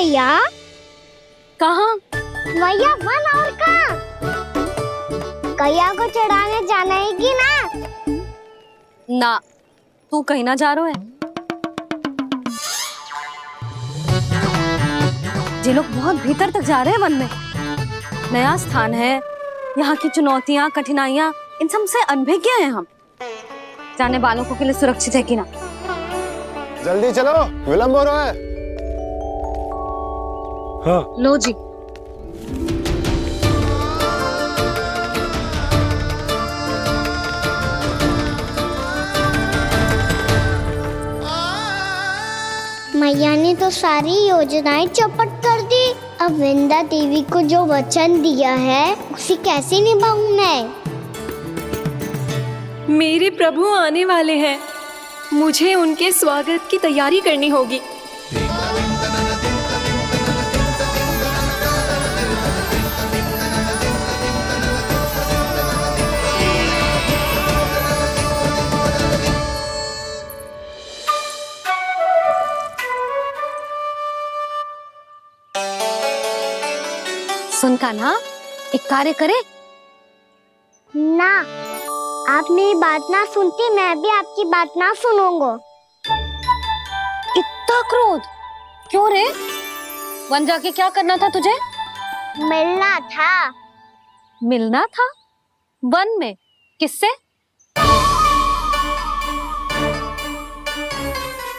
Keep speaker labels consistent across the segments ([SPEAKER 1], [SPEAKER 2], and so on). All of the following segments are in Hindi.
[SPEAKER 1] मैया?
[SPEAKER 2] कहाँ?
[SPEAKER 1] मैया वन और कहाँ? कैया को चढ़ाने जाना है कि ना?
[SPEAKER 2] ना, तू कहीं ना जा रहा है। ये लोग बहुत भीतर तक जा रहे हैं वन में। नया स्थान है, यहाँ की चुनौतियाँ, कठिनाइयाँ, इन सब से अनभिज्ञ हैं हम। जाने वालों के लिए सुरक्षित है कि ना?
[SPEAKER 3] जल्दी चलो, विलंब हो रहा है। हाँ।
[SPEAKER 2] लो जी।
[SPEAKER 1] मैया ने तो सारी योजनाएं चौपट कर दी। अब विंदा देवी को जो वचन दिया है उसे कैसे निभाऊं मैं?
[SPEAKER 4] मेरे प्रभु आने वाले हैं, मुझे उनके स्वागत की तैयारी करनी होगी।
[SPEAKER 2] सुन कान्हा, एक कार्य करे
[SPEAKER 1] ना, आप मेरी बात ना सुनती, मैं भी आपकी बात ना सुनूंगा।
[SPEAKER 2] इतना क्रोध क्यों रे? वन जाके क्या करना था तुझे?
[SPEAKER 1] मिलना था।
[SPEAKER 2] मिलना था? वन में किससे?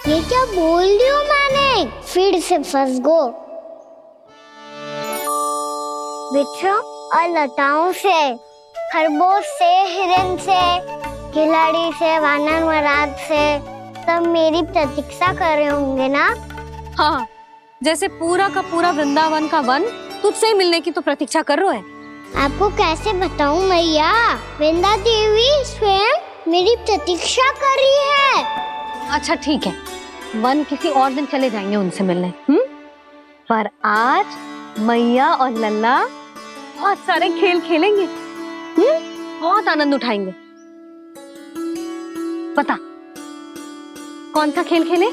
[SPEAKER 1] ये क्या बोल रही हूँ मैंने? फिर से फंस गो। बिच्छू और लताओं से, खरगोश से, हिरन से, खिलाड़ी से, वानर महाराज से, सब मेरी प्रतीक्षा कर रहे होंगे ना?
[SPEAKER 2] हाँ, जैसे पूरा का पूरा वृंदावन का वन तुझसे ही मिलने की तो प्रतीक्षा कर रहा है।
[SPEAKER 1] आपको कैसे बताऊं मैया? वृंदा देवी स्वयं मेरी प्रतीक्षा कर रही है।
[SPEAKER 2] अच्छा ठीक है, वन किसी और दिन चले जाएंगे उनसे मिलने। पर आज मैया और लल्ला बहुत सारे खेल खेलेंगे। बहुत आनंद उठाएंगे। पता कौन सा खेल खेले?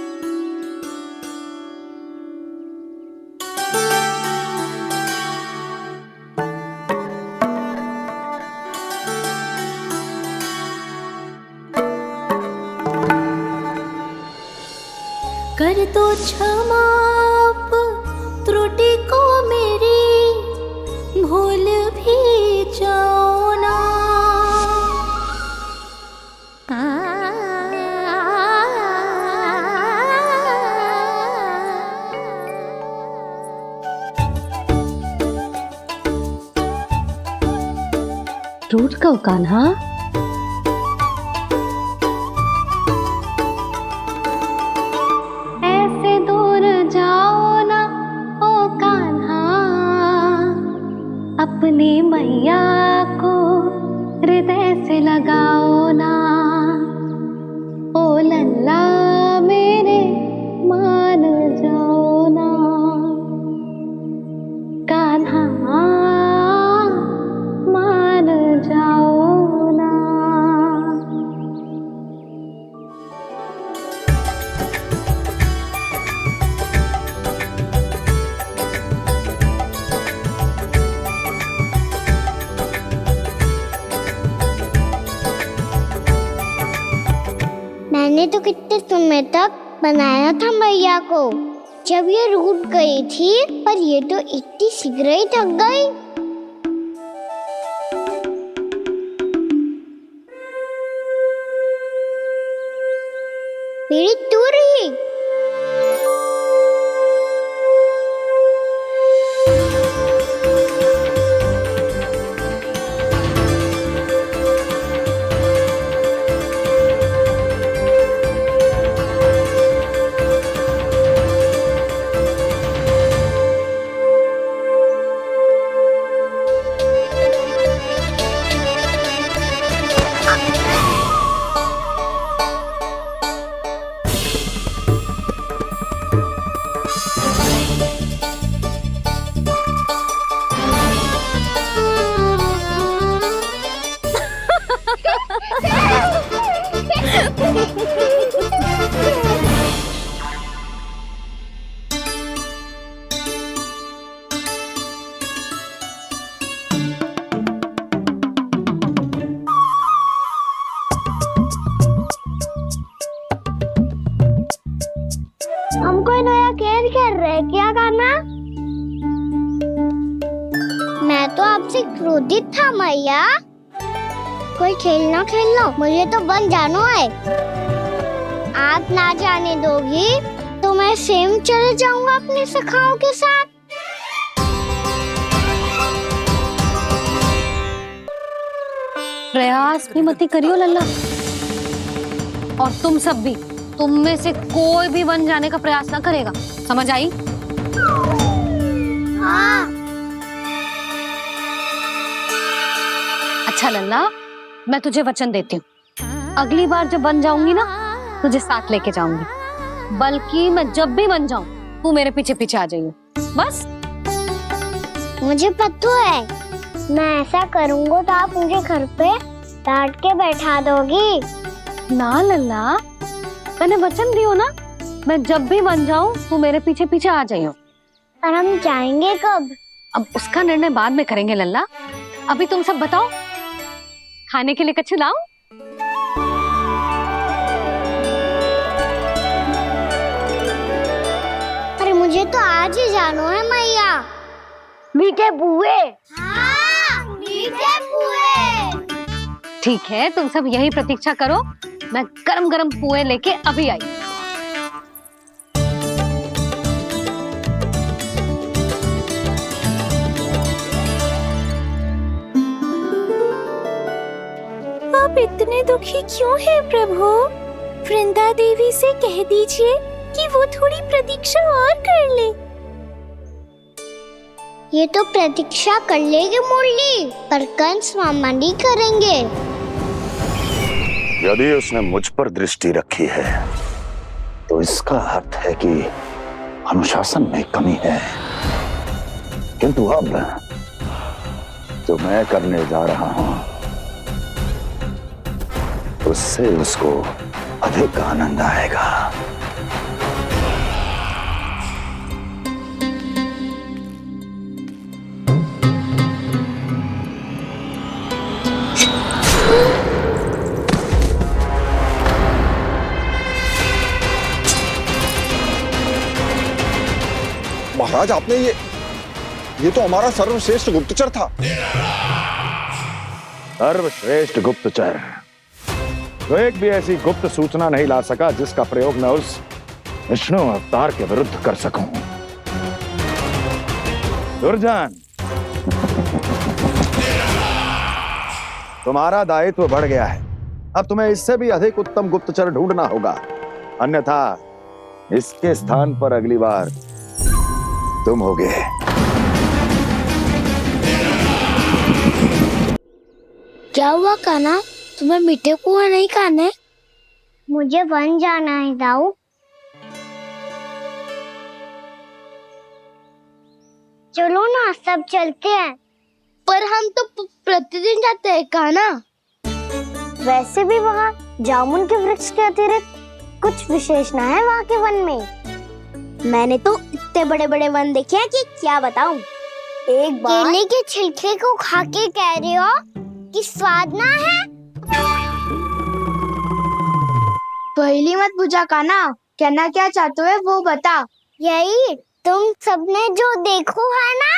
[SPEAKER 5] कर दो क्षमा त्रुटि को मेरी, भूल भी जाओ ना।
[SPEAKER 2] टूट कब कान्हा? ऐसे दूर जाओ ना ओ कान्हा, अपनी मैया को हृदय से लगाओ ना। ओ लल्ला मेरे मान जाओ ना, कान्हा मान जाओ ना।
[SPEAKER 1] मैंने तो कितने समय तक बनाया था मैया को, जब ये रूठ गई थी, पर ये तो इतनी शीघ्र ही थक गई। मेरी दूर ही। भैया खेल खेल रहे क्या कान्हा? मैं तो आपसे क्रोधित था मैया। कोई खेलना खेल लो, मुझे तो बन जाना है। आप ना जाने दोगी तो मैं स्वयं चले जाऊंगा अपने सखाओं के साथ।
[SPEAKER 2] प्रयास भी मत करियो लल्ला, और तुम सब भी, तुम में से कोई भी वन जाने का प्रयास ना करेगा, समझ आई?
[SPEAKER 1] हाँ।
[SPEAKER 2] अच्छा लल्ला, मैं तुझे वचन देती हूँ, अगली बार जब बन जाऊंगी ना तुझे साथ लेके जाऊंगी। बल्कि मैं जब भी बन जाऊं तू मेरे पीछे पीछे आ जाइयो, बस।
[SPEAKER 1] मुझे पता है, मैं ऐसा करूंगा तो आप मुझे घर पे डांट के बैठा दोगी।
[SPEAKER 2] ना लल्ला, मैंने वचन दियो ना, मैं जब भी बन जाऊं तू मेरे पीछे पीछे आ जाइयो।
[SPEAKER 1] और हम जाएंगे कब?
[SPEAKER 2] अब उसका निर्णय बाद में करेंगे लल्ला, अभी तुम सब बताओ, खाने के लिए कुछ लाऊं?
[SPEAKER 1] अरे मुझे तो आज ही जाना है मैया। मीठे पुए। हाँ, मीठे पुए।
[SPEAKER 2] ठीक है, तुम सब यही प्रतीक्षा करो, मैं गरम गरम पुए लेके अभी आई।
[SPEAKER 5] आप इतने दुखी क्यों हैं प्रभु? वृंदा देवी से कह दीजिए कि वो थोड़ी प्रतीक्षा और कर ले।
[SPEAKER 1] ये तो प्रतीक्षा कर लेगी मुरली, पर कंस मामा नहीं करेंगे।
[SPEAKER 6] यदि उसने मुझ पर दृष्टि रखी है तो इसका अर्थ है कि अनुशासन में कमी है। किंतु अब जो मैं करने जा रहा हूं उससे उसको अधिक आनंद आएगा।
[SPEAKER 3] महाराज, आपने ये तो हमारा सर्वश्रेष्ठ गुप्तचर था।
[SPEAKER 6] सर्वश्रेष्ठ गुप्तचर तो एक भी ऐसी गुप्त सूचना नहीं ला सका जिसका प्रयोग मैं उस विष्णु अवतार के विरुद्ध कर सकूं। दुर्जन, तुम्हारा दायित्व बढ़ गया है। अब तुम्हें इससे भी अधिक उत्तम गुप्तचर ढूंढना होगा, अन्यथा इसके स्थान पर अगली बार तुम होगे।
[SPEAKER 1] क्या हुआ कान्हा, तुम्हें मीठे पुआ नहीं खाने? मुझे वन जाना है दाऊ। चलो ना, सब चलते हैं। पर हम तो प्रतिदिन जाते हैं कान्हा। वैसे भी वहाँ जामुन के वृक्ष के अतिरिक्त कुछ विशेष ना है वहाँ के वन में। मैंने तो इतने बड़े बड़े वन देखे हैं कि क्या बताऊं। एक बार केले के छिलके को खा के कह रही हो कि स्वाद ना है? पहली मत पूछा कान्हा, कहना क्या चाहते हो वो बता। यही तुम सबने जो देखो है ना,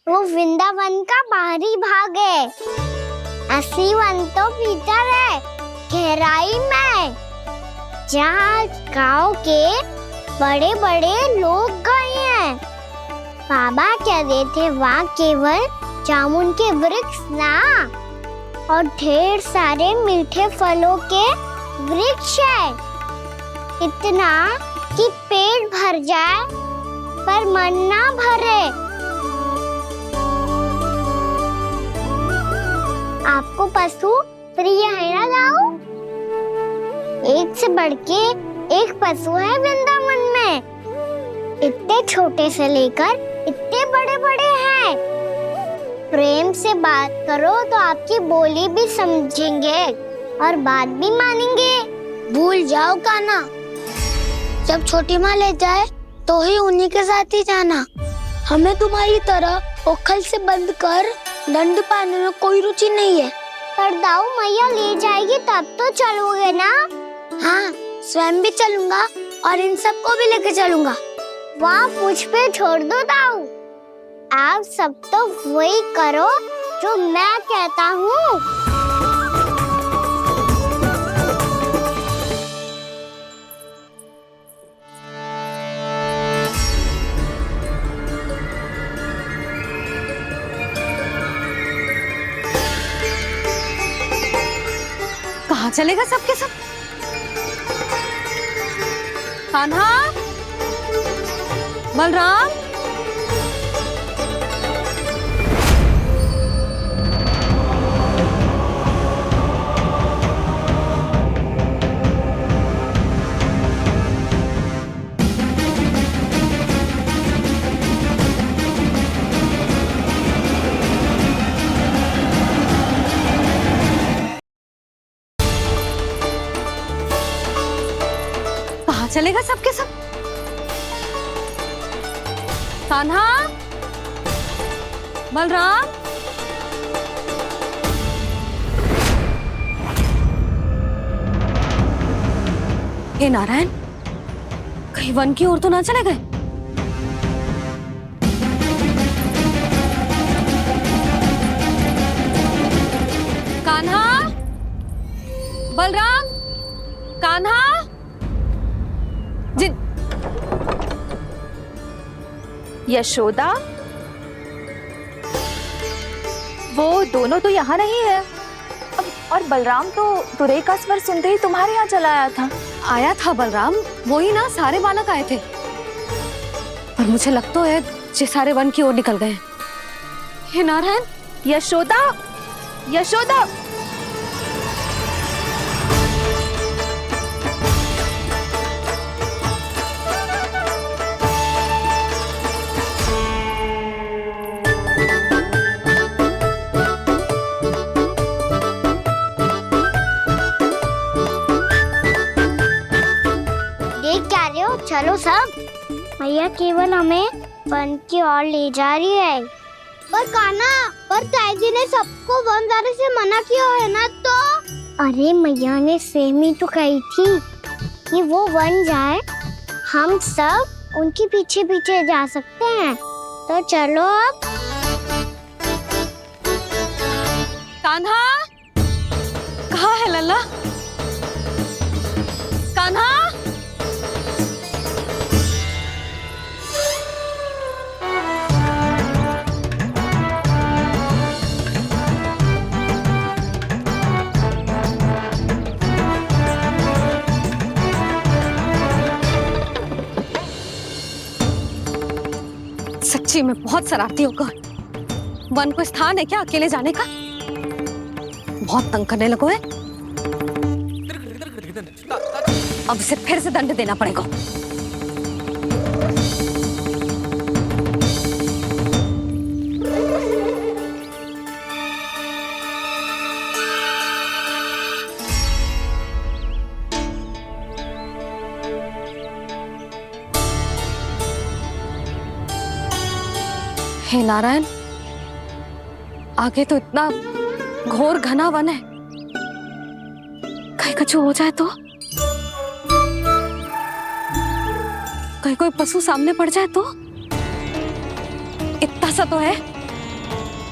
[SPEAKER 1] वो वृंदावन का बाहरी भाग है। असली वन तो भीतर है, गहराई में, जहाँ गांव के बड़े बड़े लोग गए हैं। बाबा कह रहे थे वहाँ केवल जामुन के वृक्ष ना, और ढेर सारे मीठे फलों के वृक्ष है। इतना कि पेट भर जाए पर मन ना भरे। आपको पशु प्रिय है ना दाऊ? एक से बढ़ के एक पशु है वृंदावन में। इतने छोटे से लेकर इतने बड़े बड़े हैं। प्रेम से बात करो तो आपकी बोली भी समझेंगे और बात भी मानेंगे। भूल जाओ कान्हा, जब छोटी माँ ले जाए तो ही उन्हीं के साथ ही जाना। हमें तुम्हारी तरह ओखल से बंद कर दंड पाने में कोई रुचि नहीं है। पर दाऊ मैया ले जाएगी तब तो चलोगे ना? हाँ, स्वयं भी चलूंगा और इन सबको भी लेके चलूंगा। वहाँ मुझ पे छोड़ दो ताऊ। आप सब तो वही करो जो मैं कहता हूँ।
[SPEAKER 2] कहाँ चलेगा सबके सब? कान्हा, बलराम, कहाँ चलेगा सबके सब? कान्हा, बलराम, हे नारायण, कहीं वन की ओर तो ना चले गए? कान्हा, बलराम, कान्हा, जिन
[SPEAKER 5] यशोदा, वो दोनों तो यहाँ नहीं है। और बलराम तो तुरई का स्वर सुनते ही तुम्हारे यहाँ चला आया था।
[SPEAKER 2] बलराम, वही ना सारे बालक आए थे। पर मुझे लगता है जे सारे वन की ओर निकल गए। हे नारायण,
[SPEAKER 5] यशोदा, यशोदा,
[SPEAKER 1] देख क्या रहे हो? चलो सब। भैया केवल हमें वन की ओर ले जा रही है। पर कान्हा, पर ताईजी ने सबको वन जाने से मना किया है ना तो? अरे मैया ने सेम ही तो कही थी कि वो वन जाए, हम सब उनके पीछे पीछे जा सकते हैं। तो चलो अब।
[SPEAKER 2] कान्हा, कहाँ है लल्ला? कान्हा, सच्ची में बहुत शरारती होकर वन को स्थान है क्या अकेले जाने का? बहुत तंग करने लगो है। अब इसे फिर से दंड देना पड़ेगा। हे नारायण, आगे तो इतना घोर घना वन है, कहीं कुछ हो जाए तो? कहीं कोई पशु सामने पड़ जाए तो? इतना सा तो है,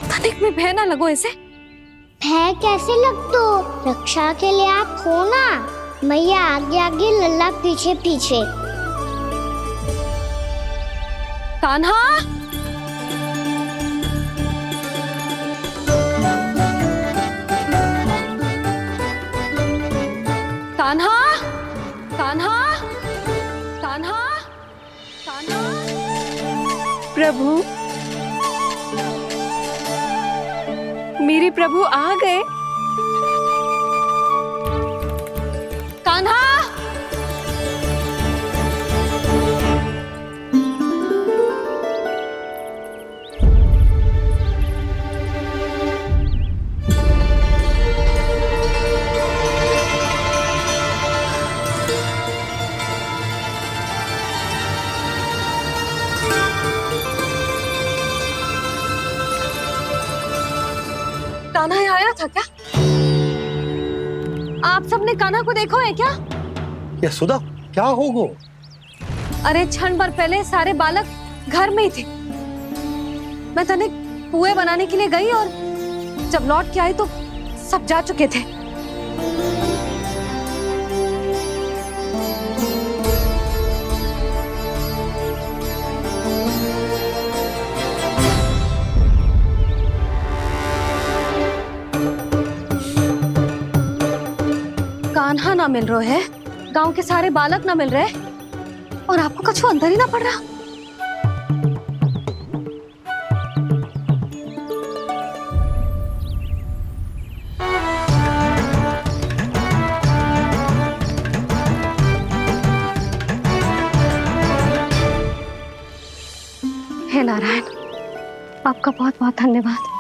[SPEAKER 2] तनिक में भय ना लगो इसे।
[SPEAKER 1] भय कैसे लग तो? रक्षा के लिए आप हो ना। मैया आगे आगे, लल्ला पीछे पीछे।
[SPEAKER 2] कान्हा, कान्हा, कान्हा, कान्हा, कान्हा।
[SPEAKER 4] प्रभु, मेरे प्रभु आ गए।
[SPEAKER 2] कान्हा, कान्हा यहाँ आया था क्या? आप सबने कान्हा को देखो है क्या?
[SPEAKER 7] यशोदा, क्या होगो?
[SPEAKER 2] अरे क्षण भर पहले सारे बालक घर में ही थे। मैं तने पुए बनाने के लिए गई और जब लौट के आई तो सब जा चुके थे। कान्हा ना मिल रहे है, गांव के सारे बालक ना मिल रहे और आपको कछु अंदर ही ना पड़ रहा। हे नारायण, आपका बहुत बहुत धन्यवाद।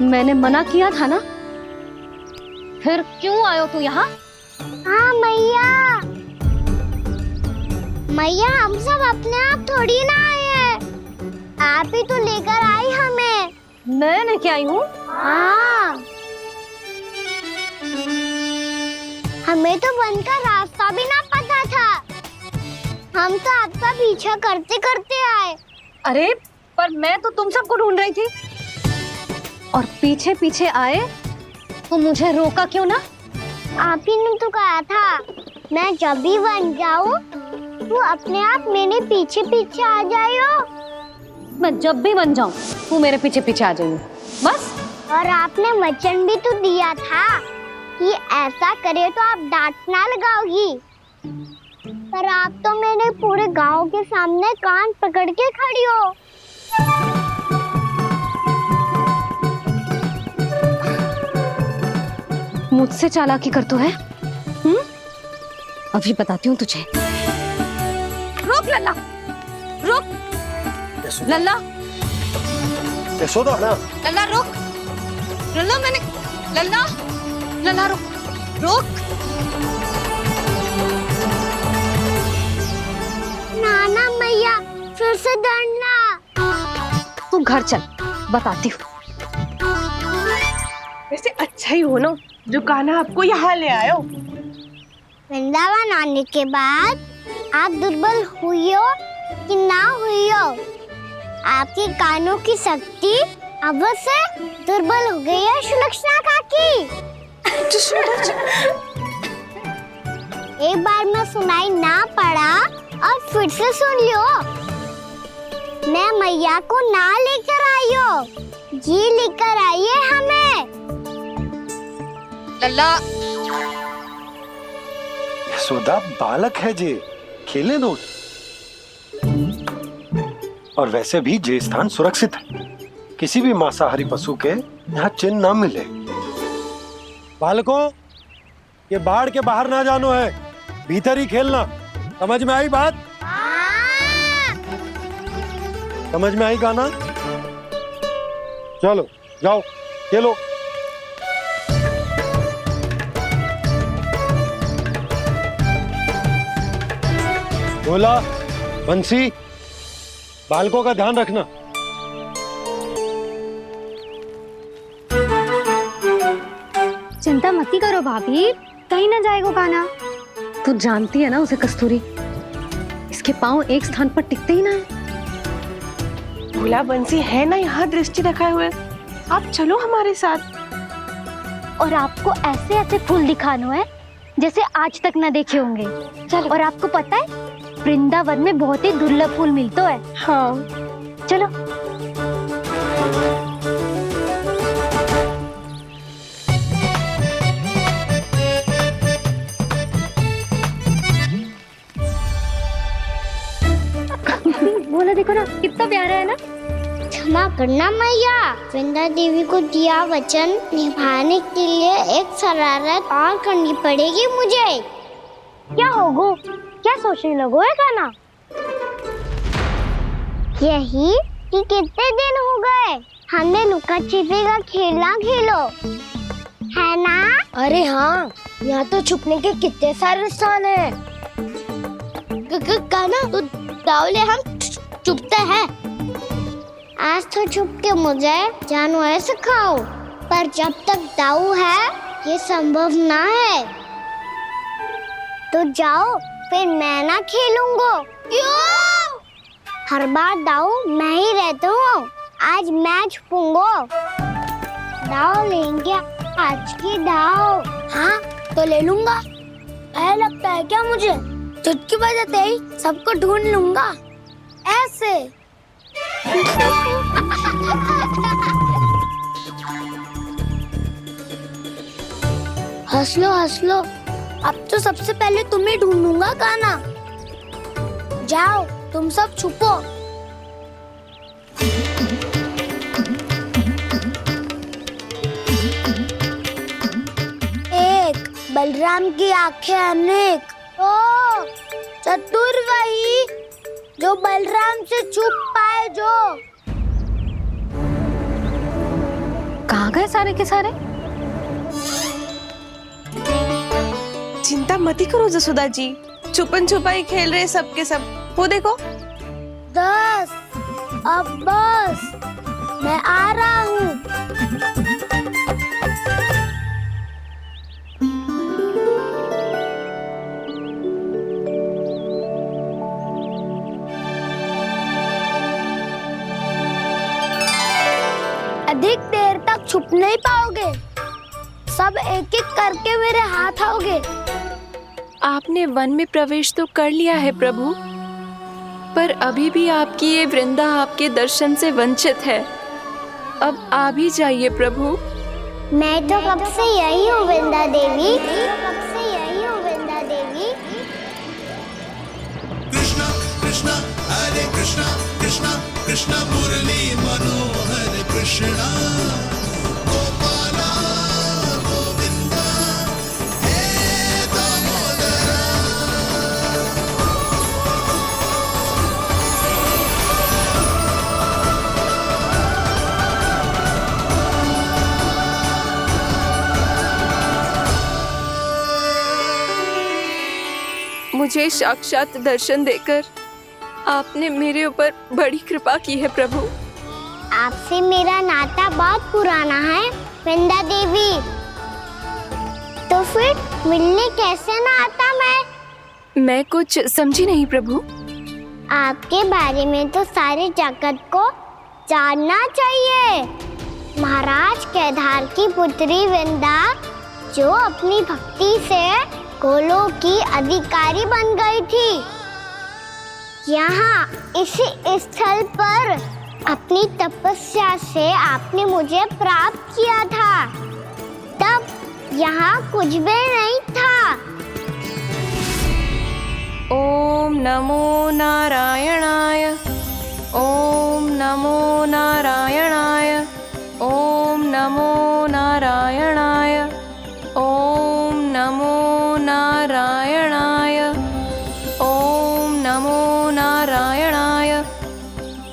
[SPEAKER 2] मैंने मना किया था ना, फिर क्यों आयो तू यहाँ?
[SPEAKER 1] हाँ मैया, मैया हम सब अपने आप थोड़ी ना आए हैं, आप ही तो लेकर आई हमें।
[SPEAKER 2] मैं लेके आई हूँ?
[SPEAKER 1] हाँ, हमें तो वन का रास्ता भी ना पता था, हम तो आपका पीछा करते करते आए।
[SPEAKER 2] अरे पर मैं तो तुम सबको ढूंढ रही थी और पीछे पीछे आए तो मुझे रोका क्यों ना?
[SPEAKER 1] आप ही ने तो कहा था मैं जब भी बन जाऊं तो अपने आप मेरे पीछे पीछे आ जाइयो।
[SPEAKER 2] मैं जब भी बन जाऊं तू मेरे पीछे पीछे आ जाइयो बस।
[SPEAKER 1] और आपने वचन भी तो दिया था कि ऐसा करे तो आप डांट ना लगाओगी, पर आप तो मेरे पूरे गांव के सामने कान पकड़ के खड़ी हो।
[SPEAKER 2] मुझसे चालाकी कर तो है? अभी बताती हूँ तुझे। रुक लल्ला, रुक लल्ला,
[SPEAKER 3] यशोदा ना,
[SPEAKER 2] लल्ला रुक, लल्ला मैंने, लल्ला, लल्ला रुक, रुक।
[SPEAKER 1] नाना मैया फिर से डरना।
[SPEAKER 2] तू घर चल, बताती हूँ।
[SPEAKER 7] वैसे अच्छा ही हो ना जो कान्हा आपको यहाँ ले आयो।
[SPEAKER 1] वृंदावन आने के बाद आप दुर्बल हुई हो कि ना हुई हो, आपके कानों की शक्ति अब से दुर्बल हो गई है सुलक्षणा काकी। एक बार में सुनाई ना पड़ा और फिर से सुन लियो। मैं मैया को ना लेकर आई हो, जी लेकर आई है हमें।
[SPEAKER 2] लल्ला,
[SPEAKER 8] यशोदा बालक है जे, खेलने दो। और वैसे भी ये स्थान सुरक्षित है, किसी भी मांसाहारी पशु के यहाँ चिन्ह ना मिले। बालकों, ये बाढ़ के बाहर ना जानो है, भीतर ही खेलना। समझ में आई बात? समझ में आई गाना? चलो जाओ खेलो। भोला, बंसी, बालकों का ध्यान रखना।
[SPEAKER 2] चिंता मती करो भाभी, कहीं ना जाएगा कान्हा। तू जानती है ना उसे कस्तूरी, इसके पांव एक स्थान पर टिकते ही ना है।
[SPEAKER 7] भोला बंसी है ना यहाँ दृष्टि रखाए हुए, आप चलो हमारे साथ।
[SPEAKER 1] और आपको ऐसे ऐसे फूल दिखानो है जैसे आज तक ना देखे होंगे। चलो। और आपको पता है वृंदावन में बहुत ही दुर्लभ फूल मिलते हैं।
[SPEAKER 7] हाँ
[SPEAKER 1] चलो।
[SPEAKER 2] बोला देखो ना कितना प्यारा है ना।
[SPEAKER 1] क्षमा करना मैया, वृंदा देवी को दिया वचन निभाने के लिए एक शरारत और करनी पड़ेगी मुझे। क्या होगो? क्या सोचने लगो है कान्हा? यही कि कितने दिन हो गए हमने लुका छिपी का खेलना खेलो, है ना? अरे हाँ, यहाँ तो छुपने के कितने सारे स्थान है। कान्हा, तो दावले हम छुपते हैं। आज तो छुप के मुझे जानवर सिखाओ, पर जब तक दाऊ है ये संभव ना है। तो जाओ, फिर मैं ना खेलूंगा। क्यों? हर बार दाऊ मैं ही रहता हूँ, आज मैं छुपूंगा। दाऊ लेंगे आज की दाऊ। हाँ तो ले लूंगा। ऐसा लगता है क्या मुझे? चुटकी बजाते ही सबको ढूंढ लूंगा ऐसे। हंस लो, अब तो सबसे पहले तुम्हें ढूंढूंगा काना। जाओ तुम सब छुपो। एक बलराम की आंखें अनेक। ओ चतुर वही जो बलराम से छुप पाए। जो
[SPEAKER 2] कहाँ गए सारे के सारे?
[SPEAKER 7] चिंता मत करो जसोदा जी, छुपन छुपाई खेल रहे सबके सब। वो देखो
[SPEAKER 1] 10 अब बस, मैं आ रहा हूँ। अधिक देर तक छुप नहीं पाओगे, सब एक एक करके मेरे हाथ आओगे।
[SPEAKER 4] आपने वन में प्रवेश तो कर लिया है प्रभु, पर अभी भी आपकी ये वृंदा आपके दर्शन से वंचित है। अब आप ही जाइए प्रभु।
[SPEAKER 1] मैं तो कब से यही हूँ वृंदा देवी।
[SPEAKER 9] कृष्णा कृष्णा हरे कृष्णा कृष्णा कृष्णा मुरली मनोहर कृष्णा गोपाला गोविंदा हे दामोदरा।
[SPEAKER 4] मुझे साक्षात दर्शन देकर आपने मेरे ऊपर बड़ी कृपा की है प्रभु।
[SPEAKER 1] आपसे मेरा नाता बहुत पुराना है वृंदा देवी, तो फिर मिलने कैसे ना आता
[SPEAKER 4] मैं कुछ समझी नहीं प्रभु।
[SPEAKER 1] आपके बारे में तो सारे जगत को जानना चाहिए। महाराज केदार की पुत्री वृंदा जो अपनी भक्ति से गोलों की अधिकारी बन गई थी, यहाँ इसी स्थल पर अपनी तपस्या से आपने मुझे प्राप्त किया था। तब यहाँ कुछ भी नहीं था।
[SPEAKER 4] ओम नमो नारायणाय, ओम नमो नारायणाय, ओम नमो नारायणाय, ओम नमो नारायणाय, ओम नमो नारायणाय,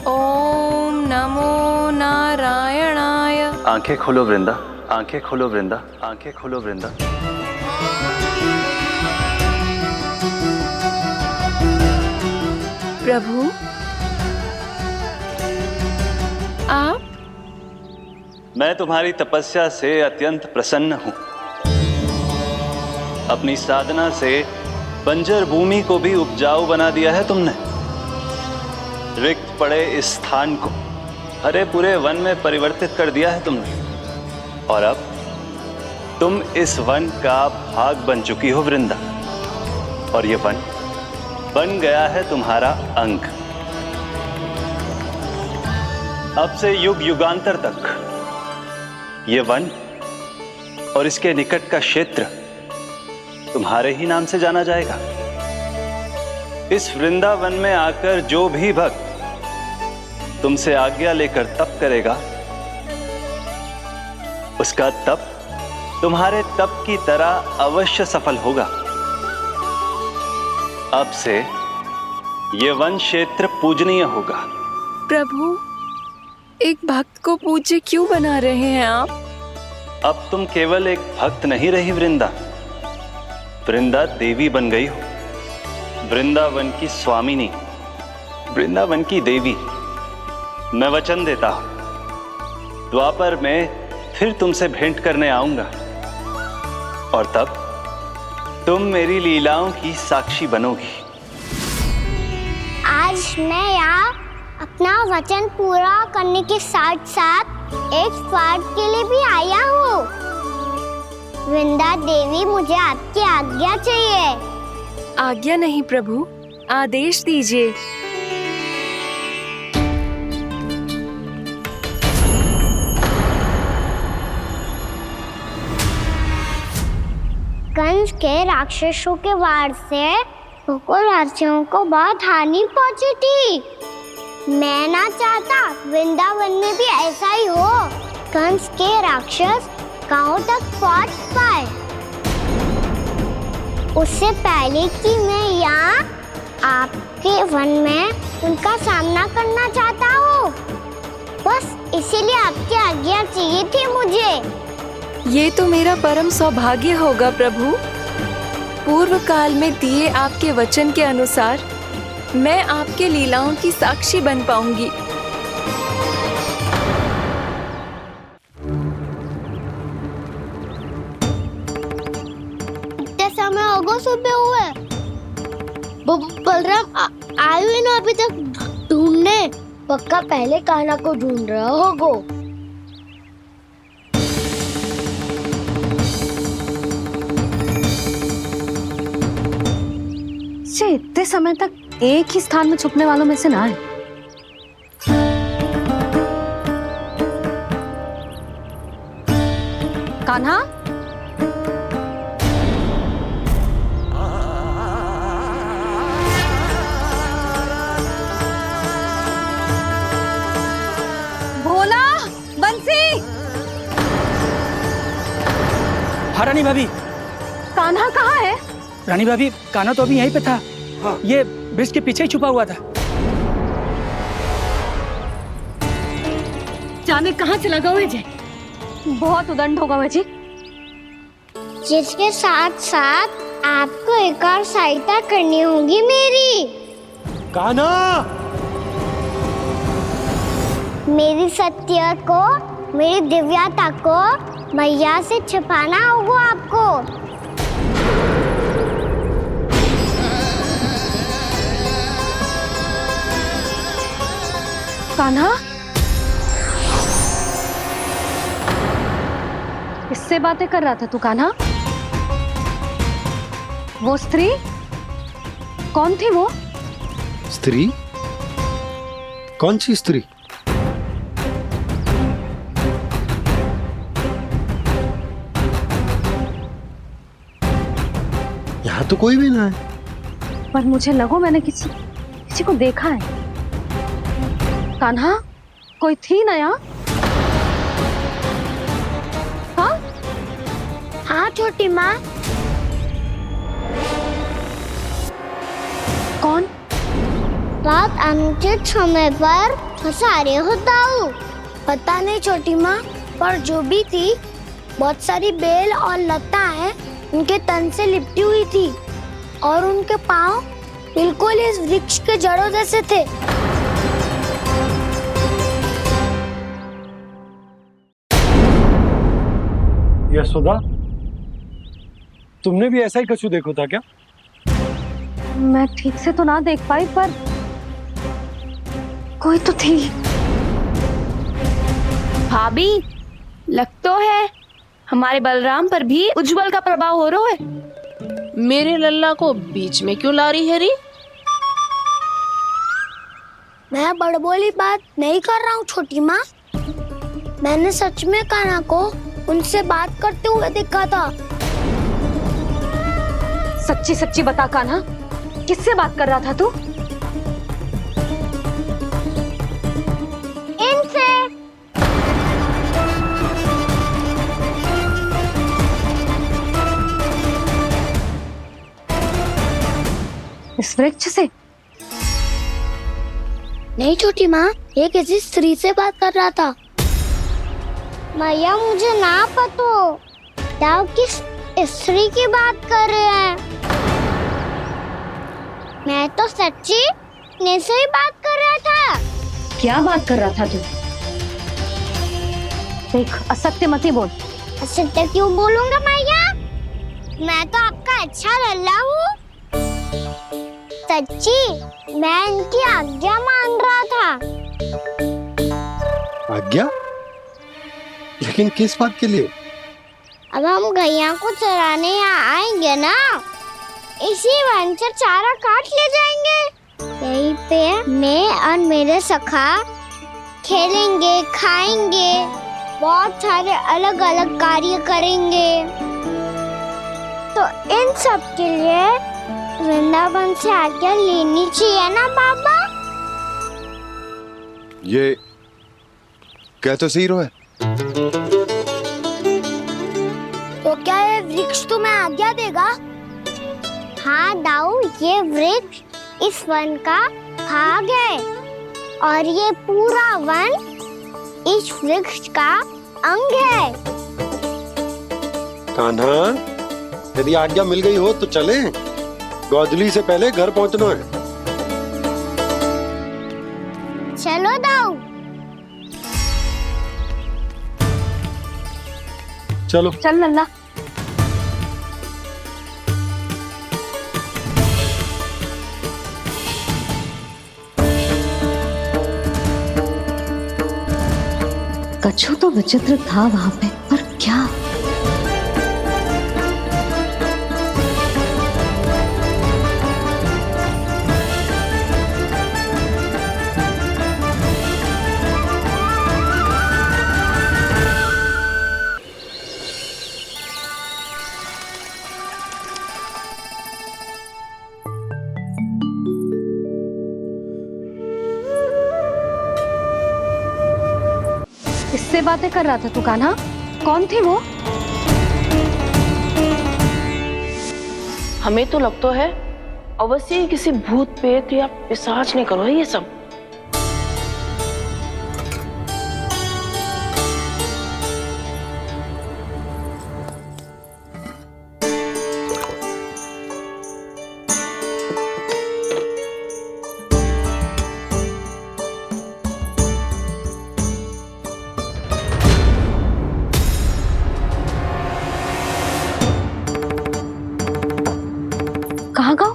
[SPEAKER 4] ओम नमो नारायणाय।
[SPEAKER 6] आंखें खोलो वृंदा, आंखें खोलो वृंदा, आंखें खोलो वृंदा।
[SPEAKER 4] प्रभु आप?
[SPEAKER 10] मैं तुम्हारी तपस्या से अत्यंत प्रसन्न हूं। अपनी साधना से बंजर भूमि को भी उपजाऊ बना दिया है तुमने। रिक्त पड़े इस स्थान को हरे पूरे वन में परिवर्तित कर दिया है तुमने। और अब तुम इस वन का भाग बन चुकी हो वृंदा, और ये वन बन गया है तुम्हारा अंग। अब से युग युगांतर तक ये वन और इसके निकट का क्षेत्र तुम्हारे ही नाम से जाना जाएगा। इस वृंदावन में आकर जो भी भक्त तुमसे आज्ञा लेकर तप करेगा, उसका तप तुम्हारे तप की तरह अवश्य सफल होगा। अब से ये वन क्षेत्र पूजनीय होगा।
[SPEAKER 4] प्रभु एक भक्त को पूज्य क्यों बना रहे हैं आप?
[SPEAKER 10] अब तुम केवल एक भक्त नहीं रही वृंदा, वृंदा देवी बन गई हो। वृंदावन की स्वामिनी, वृंदावन की देवी। मैं वचन देता हूं, द्वापर में फिर तुमसे भेंट करने आऊंगा और तब तुम मेरी लीलाओं की साक्षी बनोगी।
[SPEAKER 1] आज मैं यहाँ अपना वचन पूरा करने के साथ साथ एक स्वार्थ के लिए भी आया हूँ। वृंदा देवी, मुझे आपकी आज्ञा चाहिए।
[SPEAKER 4] आज्ञा नहीं प्रभु, आदेश दीजिए।
[SPEAKER 1] कंस के राक्षसों के वार से गोकुलवासियों को बहुत हानि पहुंची थी। मैं ना चाहता वृंदावन में भी ऐसा ही हो। कंस के राक्षस गांव तक पहुंच पाए, उससे पहले कि मैं यहाँ आपके वन में उनका सामना करना चाहता हूँ। बस इसीलिए आपकी आज्ञा चाहिए थी मुझे।
[SPEAKER 4] ये तो मेरा परम सौभाग्य होगा प्रभु। पूर्व काल में दिए आपके वचन के अनुसार मैं आपके लीलाओं की साक्षी बन पाऊंगी।
[SPEAKER 1] इतने समय होगा सुबह हुए, बलराम आए हुए ना अभी तक ढूंढने। पक्का पहले कान्हा को ढूंढ रहा होगा।
[SPEAKER 2] इतने समय तक एक ही स्थान में छुपने वालों में से ना है। कान्हा, भोला, बंसी।
[SPEAKER 11] हाँ रानी भाभी।
[SPEAKER 2] कान्हा कहाँ है?
[SPEAKER 11] रानी भाभी, कान्हा तो अभी यहीं पे था। हाँ। ये ब्रिज के पीछे ही छुपा हुआ था।
[SPEAKER 2] जाने कहाँ चला गया है? बहुत उदंड होगा जी।
[SPEAKER 1] जिसके साथ साथ आपको एक और सहायता करनी होगी मेरी।
[SPEAKER 8] कान्हा,
[SPEAKER 1] मेरी सत्य को, मेरी दिव्यता को मैया से छिपाना होगा आपको।
[SPEAKER 2] कान्हा, किससे बातें कर रहा था तू कान्हा? वो स्त्री कौन थी? वो
[SPEAKER 8] स्त्री? कौन सी स्त्री? यहाँ तो कोई भी ना है।
[SPEAKER 2] पर मुझे लगो मैंने किसी को देखा है। कान्हा, कोई थी ना यहाँ? हाँ?
[SPEAKER 1] हाँ छोटी माँ।
[SPEAKER 2] कौन?
[SPEAKER 1] रात अनुचित समय पर फंसारे होता हूँ। पता नहीं छोटी माँ, पर जो भी थी, बहुत सारी बेल और लता है उनके तन से लिपटी हुई थी और उनके पाँव बिल्कुल इस वृक्ष के जड़ों जैसे थे।
[SPEAKER 8] यशोदा, तुमने भी ऐसा ही कछु देखो था क्या?
[SPEAKER 2] मैं ठीक से तो ना देख पाई, पर कोई तो थी।
[SPEAKER 5] भाभी, लग तो है हमारे बलराम पर भी उज्जवल का प्रभाव हो रहा है।
[SPEAKER 7] मेरे लल्ला को बीच में क्यों ला रही है री?
[SPEAKER 1] मैं बड़बोली बात नहीं कर रहा हूँ छोटी माँ। मैंने सच में कान्हा को उनसे बात करते हुए देखा था।
[SPEAKER 2] सच्ची सच्ची बता कान्हा, किससे बात कर रहा था तू?
[SPEAKER 1] इनसे।
[SPEAKER 2] इस वृक्ष से?
[SPEAKER 1] नहीं छोटी माँ, ये किसी स्त्री से बात कर रहा था। मैया, मुझे ना पता आप किस स्त्री की बात कर रहे हैं। मैं तो सच्ची ने से ही बात कर रहा था।
[SPEAKER 2] क्या बात कर रहा था तू? देख, असत्य मत ही बोल।
[SPEAKER 1] असत्य क्यों बोलूंगा मैया? मैं तो आपका अच्छा लल्ला हूँ। सच्ची, मैं इनकी आज्ञा मान रहा था।
[SPEAKER 8] आज्ञा? लेकिन किस बात के लिए?
[SPEAKER 1] अब हम गैया को चराने यहाँ आएंगे ना, इसी वन से चारा काट ले जाएंगे। यहीं पे मैं और मेरे सखा खेलेंगे, खाएंगे, बहुत सारे अलग अलग कार्य करेंगे। तो इन सब के लिए वृंदावन से आज्ञा लेनी चाहिए ना बाबा?
[SPEAKER 3] ये कह तो सही रहा है।
[SPEAKER 1] तो क्या ये वृक्ष तुम्हें आज्ञा देगा? हाँ दाऊ, ये वृक्ष इस वन का भाग है और ये पूरा वन इस वृक्ष का अंग है।
[SPEAKER 8] कान्हा, यदि आज्ञा मिल गई हो तो चले। गोधूली से पहले घर पहुंचना है।
[SPEAKER 1] चलो दाऊ।
[SPEAKER 8] चलो।
[SPEAKER 2] चल लल्ला। कछु तो विचित्र था वहां पे, पर क्या? किससे बातें कर रहा था तू कान्हा? कौन थी वो?
[SPEAKER 7] हमें तो लगता है अवश्य किसी भूत प्रेत या पिशाच ने करो है ये सब।
[SPEAKER 2] कहाँ गया?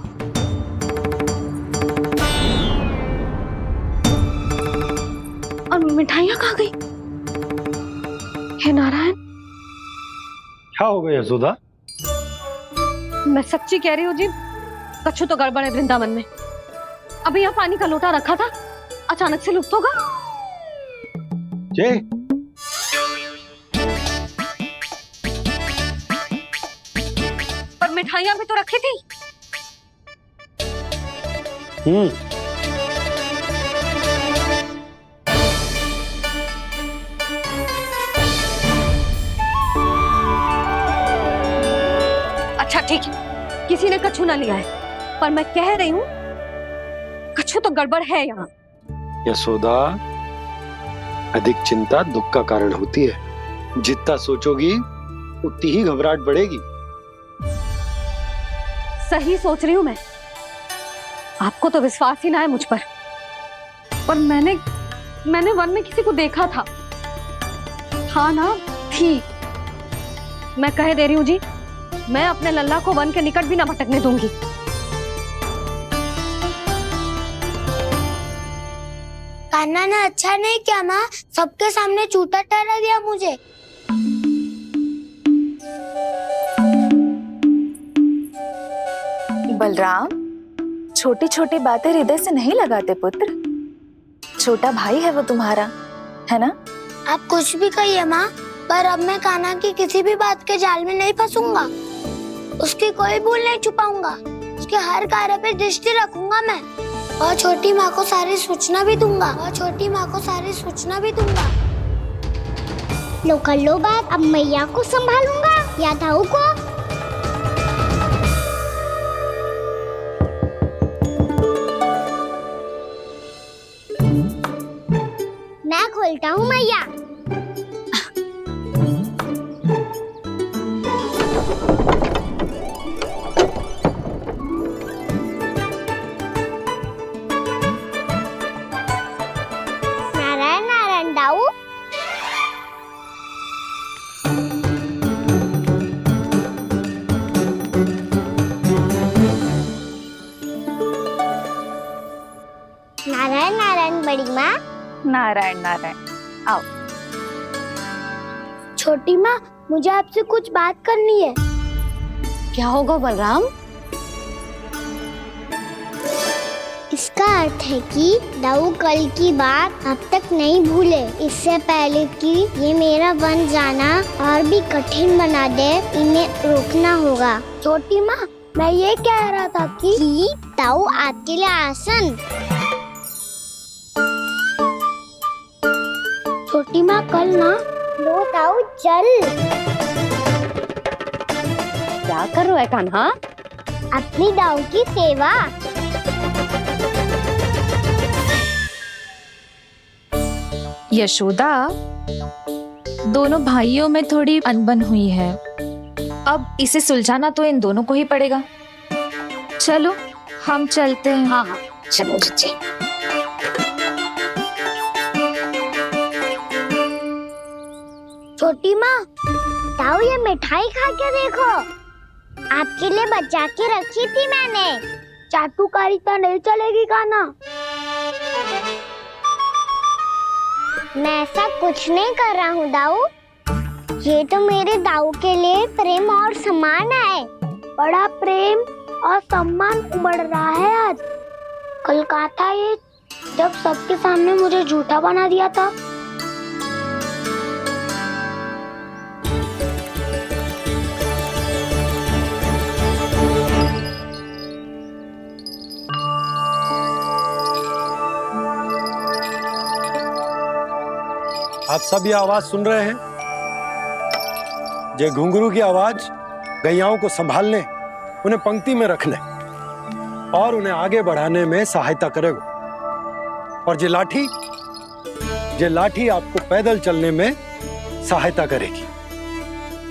[SPEAKER 2] और मिठाइयाँ कहाँ गई? हे नारायण!
[SPEAKER 8] क्या हो गया यशोदा?
[SPEAKER 2] मैं सच्ची कह रही हूँ जी, कछु तो गड़बड़ है वृंदावन में। अभी यहाँ पानी का लोटा रखा था, अचानक से लुप्त होगा।
[SPEAKER 8] जय,
[SPEAKER 2] पर मिठाइयाँ भी तो रखी थी। अच्छा ठीक है, किसी ने कछु ना लिया है, पर मैं कह रही हूँ कछु तो गड़बड़ है यहाँ।
[SPEAKER 8] यशोदा, अधिक चिंता दुख का कारण होती है। जितना सोचोगी उतनी ही घबराहट बढ़ेगी।
[SPEAKER 2] सही सोच रही हूँ मैं। आपको तो विश्वास ही ना है मुझ पर मैंने वन में किसी को देखा था। हाँ ना, थी। मैं कह दे रही हूँ जी, मैं अपने लल्ला को वन के निकट भी ना भटकने दूंगी।
[SPEAKER 1] कान्हा ने अच्छा नहीं किया माँ, सबके सामने झूठा ठहरा दिया मुझे।
[SPEAKER 5] बलराम, छोटी छोटी बातें हृदय से नहीं लगाते पुत्र। छोटा भाई है वो तुम्हारा, है ना?
[SPEAKER 1] आप कुछ भी कहिए माँ, पर अब मैं कान्हा की किसी भी बात के जाल में नहीं फंसूंगा। उसकी कोई भूल नहीं छुपाऊंगा। उसके हर कार्य पे दृष्टि रखूंगा मैं, और छोटी माँ को सारी सूचना भी दूंगा। लो कर लो बात, अब मैया को संभालूंगा या दाऊ को। मैं खोलता हूँ मैया। बड़ी माँ।
[SPEAKER 5] नारायण नारायण। आओ।
[SPEAKER 1] छोटी माँ, मुझे आपसे कुछ बात करनी है।
[SPEAKER 2] क्या होगा बलराम?
[SPEAKER 1] इसका अर्थ है कि दाऊ कल की बात अब तक नहीं भूले। इससे पहले कि ये मेरा बन जाना और भी कठिन बना दे, इन्हें रोकना होगा। छोटी माँ, मैं ये कह रहा था कि दाऊ आपके लिए आसन। छोटी माँ, कल ना लो दाऊ चल।
[SPEAKER 2] क्या कर रहा है कान्हा?
[SPEAKER 1] अपनी दाऊ की सेवा।
[SPEAKER 5] यशोदा, दोनों भाइयों में थोड़ी अनबन हुई है। अब इसे सुलझाना तो इन दोनों को ही पड़ेगा। चलो हम चलते हैं।
[SPEAKER 2] हाँ हाँ, चलो बच्चे।
[SPEAKER 1] छोटी माँ, दाऊ ये मिठाई खा के देखो। आपके लिए बचा के रखी थी मैंने। चाटुकारिता नहीं चलेगी कान्हा। मैं ऐसा कुछ नहीं कर रहा हूँ दाऊ। ये तो मेरे दाऊ के लिए प्रेम और सम्मान है। बड़ा प्रेम और सम्मान उमड़ रहा है आज। कल कहा था ये, जब सबके सामने मुझे झूठा बना दिया था।
[SPEAKER 8] आप सब ये आवाज सुन रहे हैं? ये घुंघरू की आवाज गैयाओं को संभालने, उन्हें पंक्ति में रखने और उन्हें आगे बढ़ाने में सहायता करेगा। और ये लाठी आपको पैदल चलने में सहायता करेगी।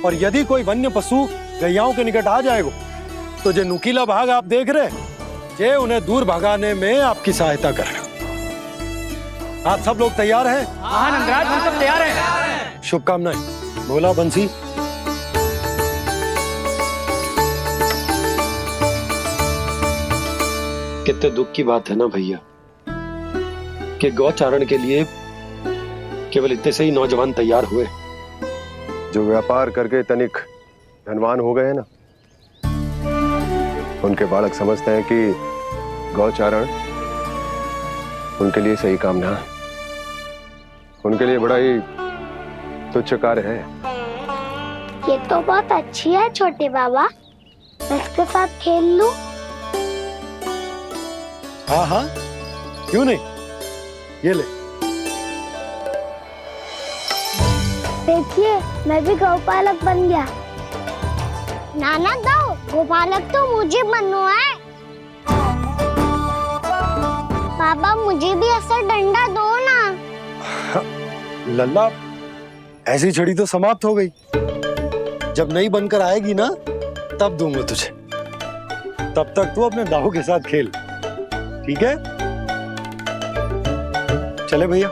[SPEAKER 8] और यदि कोई वन्य पशु गैयाओं के निकट आ जाएगा तो जो नुकीला भाग आप देख रहे हैं, ये उन्हें दूर भगाने में आपकी सहायता करेगा। आप सब लोग तैयार हैं?
[SPEAKER 11] हाँ नंदराज, हम सब तैयार हैं।
[SPEAKER 8] शुभकामनाएं। बोला बंसी। कितने दुख की बात है ना भैया कि गौचारण के लिए केवल इतने से ही नौजवान तैयार हुए।
[SPEAKER 3] जो व्यापार करके तनिक धनवान हो गए ना, उनके बालक समझते हैं कि गौचारण उनके लिए सही काम ना है। उनके लिए बड़ा ही तुच्छ कार्य है।
[SPEAKER 1] ये तो बहुत अच्छी है छोटे बाबा, मैं इसके साथ खेल लूं?
[SPEAKER 8] हाँ हाँ, क्यों नहीं। ये ले।
[SPEAKER 1] देखिए, मैं भी गौपालक बन गया। नाना दो, गौपालक तो मुझे बनना है। बाबा मुझे भी ऐसा डंडा दो ना।
[SPEAKER 8] लल्ला, ऐसी छड़ी तो समाप्त हो गई। जब नई बनकर आएगी ना, तब दूंगा तुझे। तब तक तू अपने दाऊ के साथ खेल, ठीक है? चले भैया।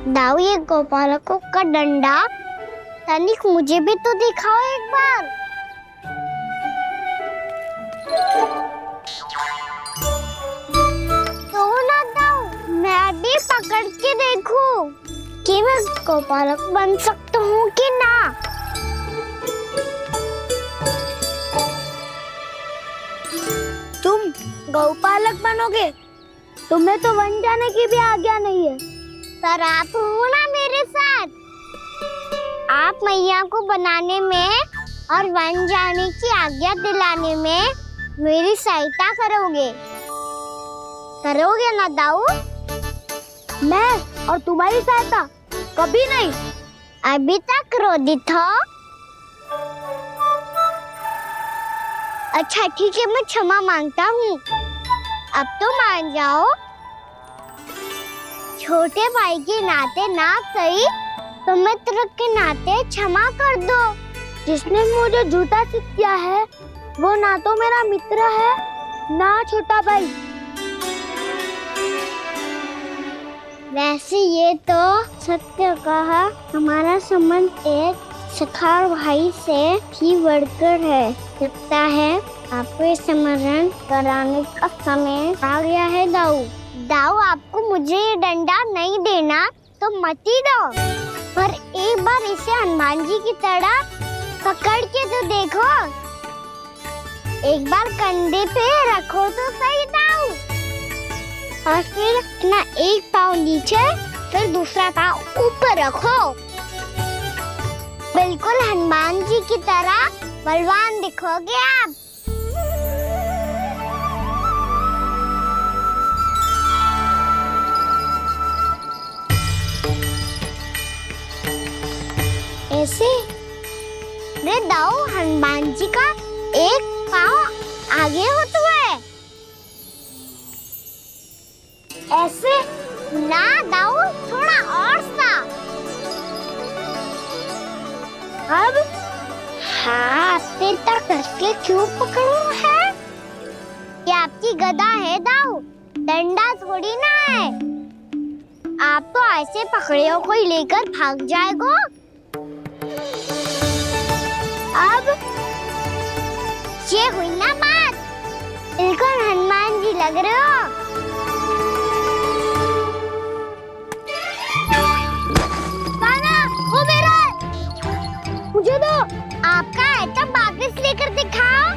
[SPEAKER 1] दाऊ, ये गोपालकों का डंडा तनिक मुझे भी तो दिखाओ एक बार। तो ना दाऊ, मैं भी पकड़ के देखूं कि मैं गोपालक बन सकता हूँ कि ना। तुम गौपालक बनोगे? तुम्हें तो वन जाने की भी आज्ञा नहीं है। पर आप हो ना मेरे साथ। आप मैया को बनाने में और वन जाने की आज्ञा दिलाने में मेरी सहायता करोगे ना दाऊ? मैं और तुम्हारी सहायता कभी नहीं। अभी तक क्रोधित हो? अच्छा ठीक है, मैं क्षमा मांगता हूँ। अब तो मान जाओ। छोटे भाई के नाते ना सही तो मित्र के नाते क्षमा कर दो। जिसने मुझे झूठा सिद्ध किया है वो ना तो मेरा मित्र है ना छोटा भाई। वैसे ये तो सत्य कहा, हमारा संबंध एक सखा भाई से भी बढ़कर है। लगता है आपको स्मरण कराने का समय आ गया है दाऊ। दाऊ, आपको मुझे ये डंडा नहीं देना तो मत ही दो, पर एक बार इसे हनुमान जी की तरह पकड़ के तो देखो। एक बार कंधे पे रखो तो सही दाऊ, और फिर अपना एक पाँव नीचे फिर दूसरा पाँव ऊपर रखो। बिल्कुल हनुमान जी की तरह बलवान दिखोगे आप। ऐसे रे दाऊ, हनुमान जी का एक पाँव आगे होता है। ऐसे ना दाऊ, थोड़ा और सा। अब हाथ तक कसके क्यों पकड़ू है? ये आपकी गदा है दाऊ, डंडा थोड़ी ना है। आप तो ऐसे पकड़े हो कोई लेकर भाग जाएगा। अब ये हुई ना बात, बिल्कुल हनुमान जी लग रहे हो। कान्हा, वो मेरा है। मुझे दो। आपका है तो वापस लेकर दिखाओ।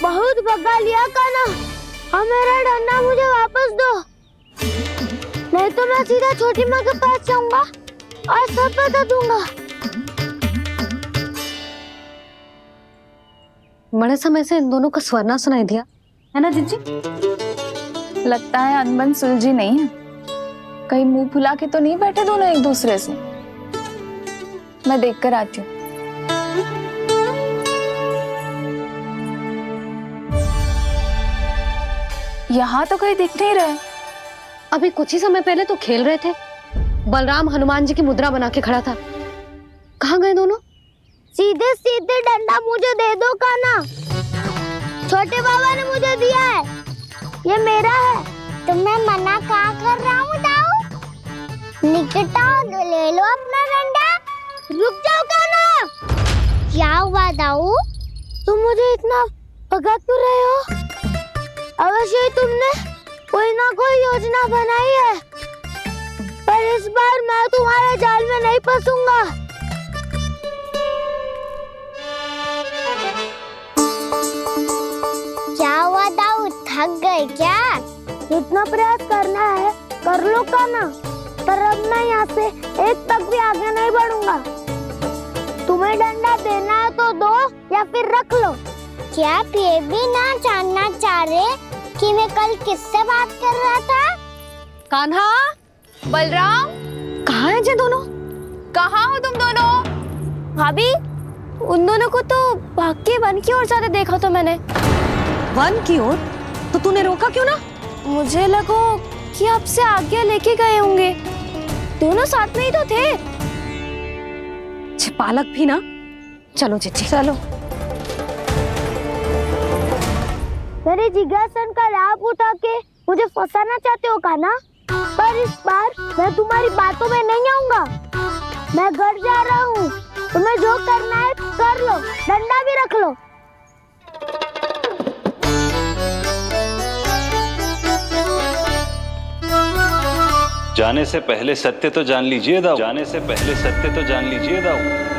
[SPEAKER 1] बहुत भगा लिया कान्हा, अब मेरा डंडा मुझे वापस दो, नहीं तो मैं सीधा छोटी माँ के पास जाऊंगा और सब बता दूंगा।
[SPEAKER 2] बड़े समय से इन दोनों का स्वर ना सुनाई दिया, है ना जीजी?
[SPEAKER 5] लगता है अनबन सुलझी नहीं है। कहीं मुंह फुला के तो नहीं बैठे दोनों एक दूसरे से। मैं देखकर आती हूँ। यहाँ तो कहीं दिख नहीं रहे।
[SPEAKER 2] अभी कुछ ही समय पहले तो खेल रहे थे। बलराम हनुमान जी की मुद्रा बना के खड़ा था। कहाँ गए दोनों?
[SPEAKER 1] सीधे सीधे डंडा मुझे दे दो कान्हा, छोटे बाबा ने मुझे दिया है, ये मेरा है। तो मैं मना कहाँ कर रहा हूँ दाऊ? निकट आओ, ले लो अपना डंडा। रुक जाओ कान्हा। क्या हुआ दाऊ, तुम मुझे इतना भगा क्यों रहे हो? अवश्य ही तुमने कोई ना कोई योजना बनाई है, पर इस बार मैं तुम्हारे जाल में नहीं फंसूंगा। क्या हुआ दाऊ, थक गए क्या? इतना प्रयास करना है कर लो कान्हा, पर अब मैं यहाँ से एक तक भी आगे नहीं बढ़ूंगा। तुम्हें डंडा देना है तो दो या फिर रख लो। क्या आप ये भी ना जानना चाह रहे कि मैं कल किससे बात कर रहा था?
[SPEAKER 2] कान्हा,
[SPEAKER 5] बलराम,
[SPEAKER 2] कहाँ हैं ये दोनों?
[SPEAKER 5] कहाँ हो तुम दोनों?
[SPEAKER 1] भाभी, उन दोनों को तो भाग के वन की ओर जाते देखा तो मैंने।
[SPEAKER 2] वन की ओर? तो तूने रोका क्यों ना?
[SPEAKER 1] मुझे लगा कि आपसे आगे लेके गए होंगे, दोनों साथ में ही तो थे।
[SPEAKER 2] पालक भी ना। चलो जीजी चलो।
[SPEAKER 1] मेरे जिज्ञासन का लाभ उठा के मुझे फंसाना चाहते हो कान्हा, पर इस बार मैं तुम्हारी बातों में नहीं आऊंगा। मैं घर जा रहा हूँ, तुम्हें जो करना है कर लो, डंडा भी रख लो।
[SPEAKER 10] जाने से पहले सत्य तो जान लीजिए दाऊ। जाने से पहले सत्य तो जान लीजिए दाऊ।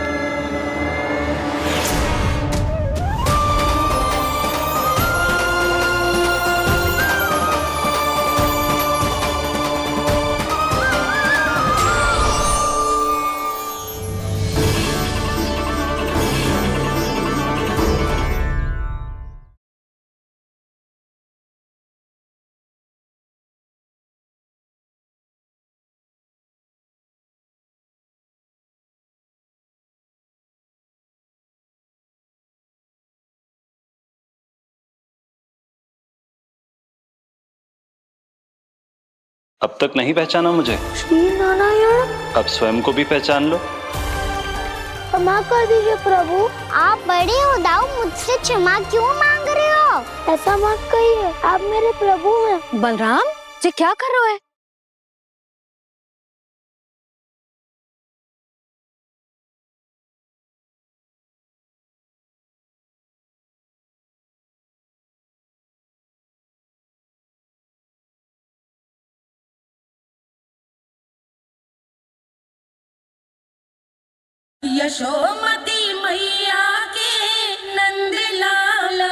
[SPEAKER 10] अब तक नहीं पहचाना मुझे?
[SPEAKER 1] श्री नारायण।
[SPEAKER 10] अब स्वयं को भी पहचान लो।
[SPEAKER 1] क्षमा कर दीजिए प्रभु। आप बड़े उदाऊ, मुझसे क्षमा क्यों मांग रहे हो? ऐसा मत कहिए, आप मेरे प्रभु हैं।
[SPEAKER 2] बलराम, ये क्या कर रहे हो?
[SPEAKER 12] यशोमती मैया के नंद लाला।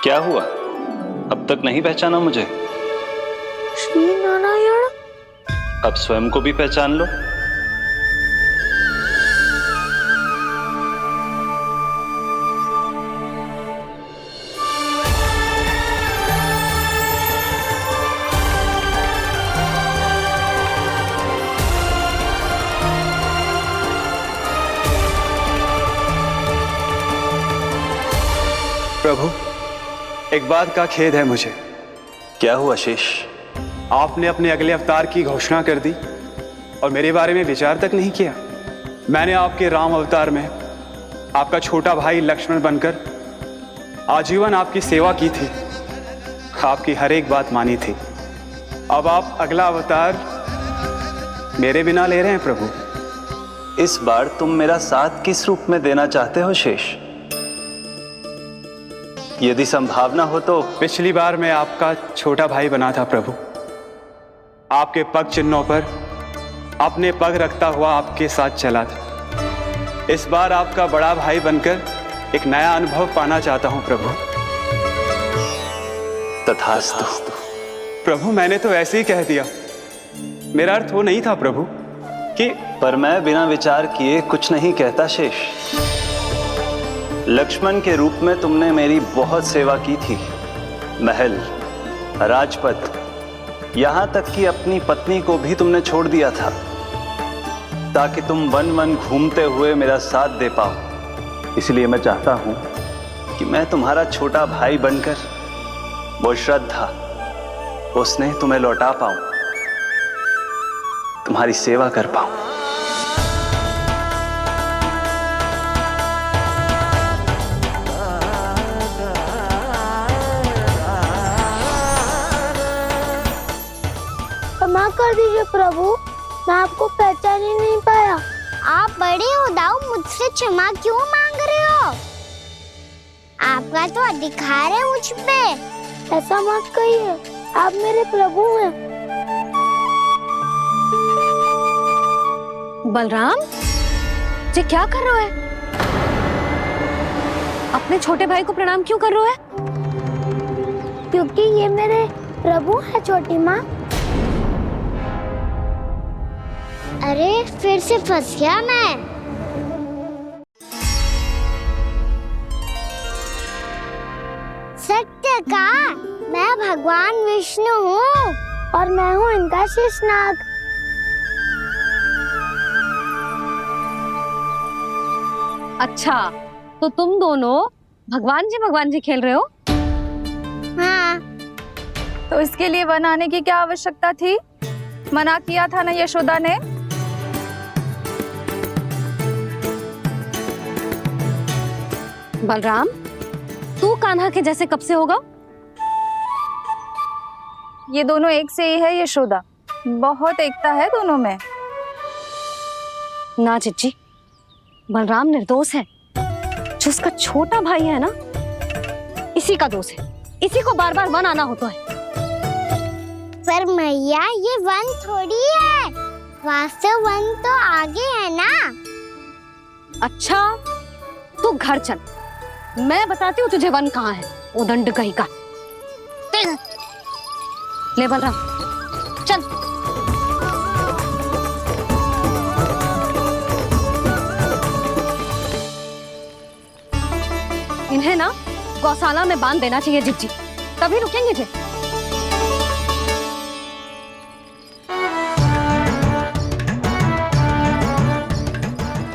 [SPEAKER 10] क्या हुआ? अब तक नहीं पहचाना मुझे?
[SPEAKER 1] श्री नारायण।
[SPEAKER 10] अब स्वयं को भी पहचान लो।
[SPEAKER 13] प्रभु, एक बात का खेद है मुझे।
[SPEAKER 10] क्या हुआ शेष?
[SPEAKER 13] आपने अपने अगले अवतार की घोषणा कर दी और मेरे बारे में विचार तक नहीं किया। मैंने आपके राम अवतार में आपका छोटा भाई लक्ष्मण बनकर आजीवन आपकी सेवा की थी, आपकी हर एक बात मानी थी। अब आप अगला अवतार मेरे बिना ले रहे हैं प्रभु।
[SPEAKER 10] इस बार तुम मेरा साथ किस रूप में देना चाहते हो शेष? यदि संभावना हो तो।
[SPEAKER 13] पिछली बार मैं आपका छोटा भाई बना था प्रभु, आपके पग चिन्हों पर अपने पग रखता हुआ आपके साथ चला था। इस बार आपका बड़ा भाई बनकर एक नया अनुभव पाना चाहता हूं प्रभु।
[SPEAKER 10] तथास्तु।
[SPEAKER 13] प्रभु, मैंने तो ऐसे ही कह दिया, मेरा अर्थ वो नहीं था प्रभु कि।
[SPEAKER 10] पर मैं बिना विचार किए कुछ नहीं कहता शेष। लक्ष्मण के रूप में तुमने मेरी बहुत सेवा की थी। महल, राजपथ, यहां तक कि अपनी पत्नी को भी तुमने छोड़ दिया था ताकि तुम वन वन घूमते हुए मेरा साथ दे पाओ। इसलिए मैं चाहता हूं कि मैं तुम्हारा छोटा भाई बनकर वो श्रद्धा, वो स्नेह तुम्हें लौटा पाऊं, तुम्हारी सेवा कर पाऊं।
[SPEAKER 1] क्षमा कर दीजिए प्रभु, मैं आपको पहचान ही नहीं पाया। आप बड़े उदाऊ, मुझसे क्षमा क्यों मांग रहे हो? आपका तो अधिकार है मुझ पे। ऐसा मत कहिए, आप मेरे प्रभु हैं।
[SPEAKER 2] बलराम, ये क्या कर रहे हो? अपने छोटे भाई को प्रणाम क्यों कर रहे हो?
[SPEAKER 1] क्योंकि ये मेरे प्रभु है छोटी माँ। अरे फिर से फंस गया मैं। सत्य का, मैं भगवान विष्णु हूँ और मैं हूँ इनका शेषनाग।
[SPEAKER 2] अच्छा, तो तुम दोनों भगवान जी खेल रहे हो?
[SPEAKER 1] हाँ।
[SPEAKER 5] तो इसके लिए वन आने की क्या आवश्यकता थी? मना किया था ना यशोदा ने।
[SPEAKER 2] बलराम, तू कान्हा के जैसे कब से होगा?
[SPEAKER 5] ये दोनों एक से ही है यशोदा, बहुत एकता है दोनों में।
[SPEAKER 2] ना चिच्ची, बलराम निर्दोष है। जो उसका छोटा भाई है ना, इसी का दोष है। इसी को बार बार वन आना होता है।
[SPEAKER 1] पर मैया, ये वन थोड़ी है, वास्तव वन तो आगे है ना।
[SPEAKER 2] अच्छा, तू घर चल, मैं बताती हूँ तुझे वन कहाँ है। उदंड कहीं का। ले बलराम, चल। इन इन्हें ना गौशाला में बांध देना चाहिए जिज्जी, तभी रुकेंगे जी।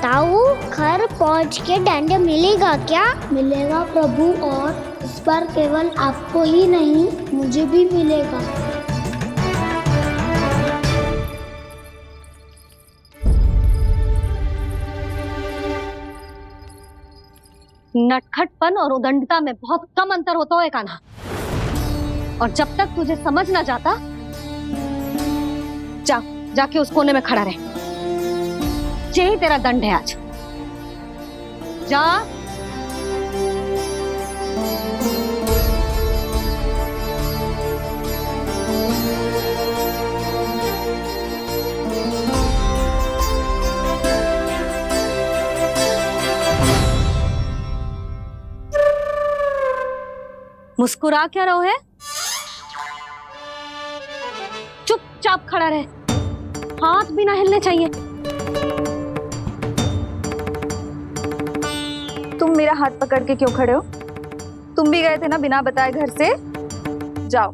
[SPEAKER 1] ताऊ, घर पहुंच के दंड मिलेगा क्या? मिलेगा प्रभु, और इस बार केवल आपको ही नहीं मुझे भी मिलेगा।
[SPEAKER 2] नटखटपन और उदंडता में बहुत कम अंतर होता है कान्हा, और जब तक तुझे समझ ना जाता, जाके उस कोने में खड़ा रहे। यही तेरा दंड है आज। जा। मुस्कुरा क्या रहो है? चुपचाप खड़ा रहे, हाथ भी ना हिलने चाहिए।
[SPEAKER 5] तुम मेरा हाथ पकड़ के क्यों खड़े हो? तुम भी गए थे ना बिना बताए घर से। जाओ,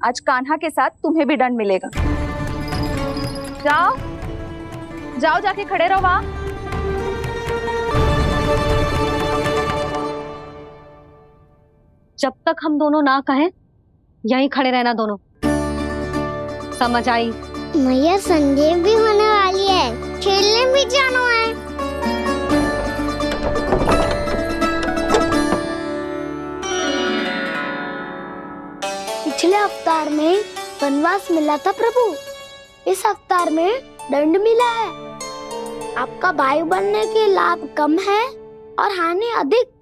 [SPEAKER 5] आज कान्हा के साथ तुम्हें भी दंड मिलेगा। जाओ जाओ, जाके खड़े रहो वहां।
[SPEAKER 2] जब तक हम दोनों ना कहें, यहीं खड़े रहना दोनों। समझ आई?
[SPEAKER 1] मैया, संडे भी होने वाली है, खेलने भी जाना है। पिछले अवतार में वनवास मिला था प्रभु, इस अवतार में दंड मिला है। आपका भाई बनने के लाभ कम है और हानि अधिक।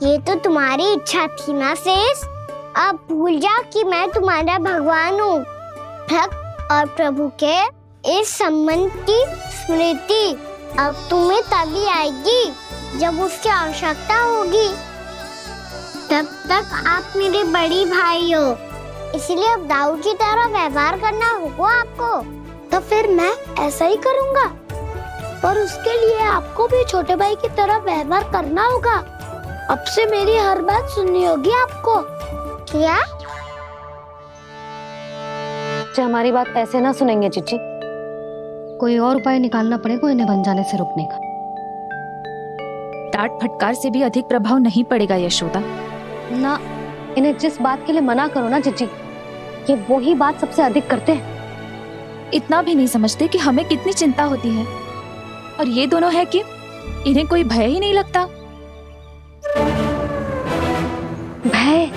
[SPEAKER 1] ये तो तुम्हारी इच्छा थी ना शेष, अब भूल जा कि मैं तुम्हारा भगवान हूँ। भक्त और प्रभु के इस संबंध की स्मृति अब तुम्हें तभी आएगी जब उसकी आवश्यकता होगी। तब तक आप मेरे बड़ी भाई हो, इसलिए अब दाऊ की तरह व्यवहार करना होगा आपको। तो फिर मैं ऐसा ही करूँगा, पर उसके लिए आपको भी छोटे भाई की तरह व्यवहार करना होगा। अब से मेरी हर बात सुननी होगी आपको। क्या?
[SPEAKER 2] जो हमारी बात ऐसे ना सुनेंगे चिच्ची, कोई और उपाय निकालना पड़ेगा इन्हें बन जाने से रुकने का।
[SPEAKER 5] डांट फटकार से भी अधिक प्रभाव नहीं पड़ेगा यशोदा।
[SPEAKER 2] ना, इन्हें जिस बात के लिए मना करो ना चिच्ची, ये वही बात सबसे अधिक करते हैं।
[SPEAKER 5] इतना भी नहीं समझते कि हमें कितनी चिंता होती है, और ये दोनों है कि इन्हें कोई भय ही नहीं लगता।
[SPEAKER 2] भय?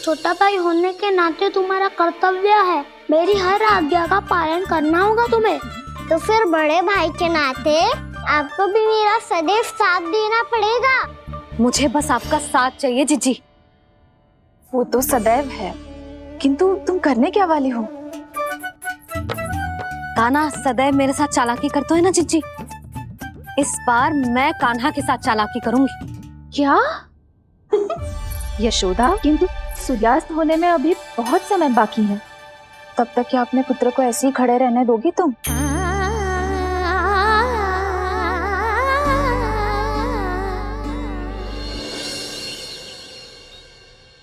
[SPEAKER 1] छोटा भाई होने के नाते तुम्हारा कर्तव्य है, मेरी हर आज्ञा का पालन करना होगा तुम्हें। तो फिर बड़े भाई के नाते आपको भी मेरा सदैव साथ देना पड़ेगा।
[SPEAKER 2] मुझे बस आपका साथ चाहिए जीजी।
[SPEAKER 5] वो तो सदैव है, किंतु तुम करने क्या वाली हो?
[SPEAKER 2] कान्हा सदैव मेरे साथ चालाकी करते है ना जीजी, इस बार मैं कान्हा के साथ चालाकी करूंगी।
[SPEAKER 5] क्या? यशोदा, किंतु सूर्यास्त होने में अभी बहुत समय बाकी है, तब तक क्या अपने पुत्र को ऐसे ही खड़े रहने दोगी तुम?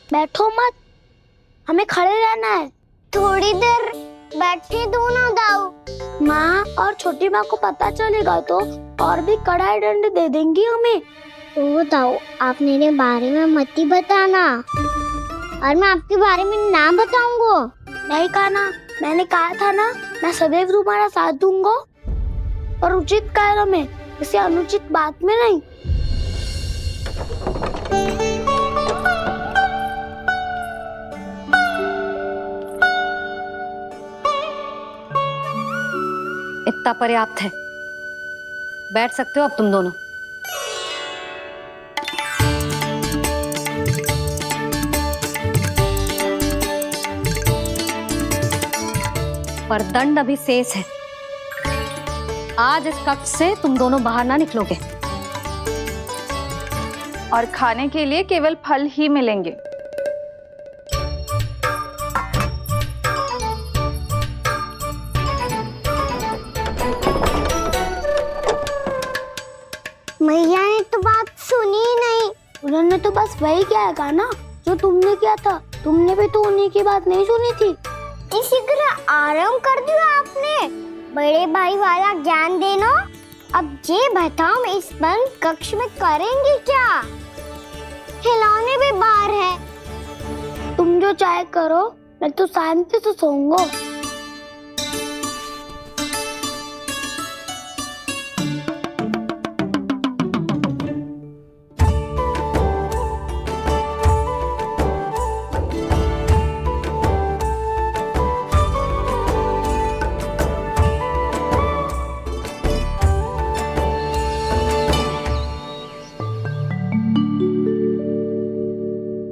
[SPEAKER 1] बैठो मत, हमें खड़े रहना है। थोड़ी देर बैठे दो ना दाऊ। माँ और छोटी माँ को पता चलेगा तो और भी कड़ा दंड दे देंगी हमें। तो दाऊ, आप मेरे बारे में मत ही बताना, और मैं आपके बारे में ना बताऊंगा। नहीं कान्हा, मैंने कहा था ना, मैं सदैव तुम्हारा साथ दूंगा, और उचित कार्य में, किसी अनुचित बात में नहीं।
[SPEAKER 2] इतना पर्याप्त है, बैठ सकते हो अब तुम दोनों। पर दंड अभी शेष है। आज इस कक्ष से तुम दोनों बाहर ना निकलोगे,
[SPEAKER 5] और खाने के लिए केवल फल ही मिलेंगे।
[SPEAKER 1] मैया ने तो बात सुनी ही नहीं।
[SPEAKER 14] उन्होंने तो बस वही कहा ना जो तुमने किया था। तुमने भी तो उन्हीं की बात नहीं सुनी थी।
[SPEAKER 1] इसी तरह आराम कर दिया आपने। बड़े भाई वाला ज्ञान देना। अब ये बताओ इस बंद कक्ष में करेंगे क्या? खिलौने भी बाहर है।
[SPEAKER 14] तुम जो चाहे करो, मैं तो शांति से सोऊंगा।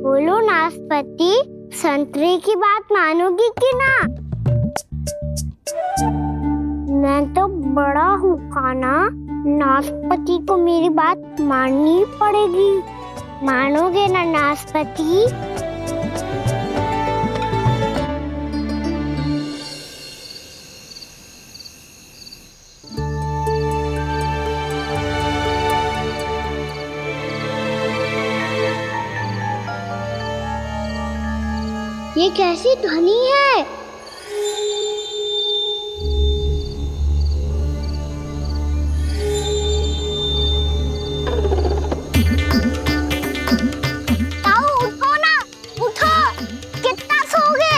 [SPEAKER 1] बोलो नाशपाती, संतरे की बात मानोगी कि ना? मैं तो बड़ा हूँ काना, नाशपाती को मेरी बात माननी पड़ेगी। मानोगे ना नाशपाती? ये कैसी ध्वनि है? ताऊ उठो ना, उठो। कितना सोओगे?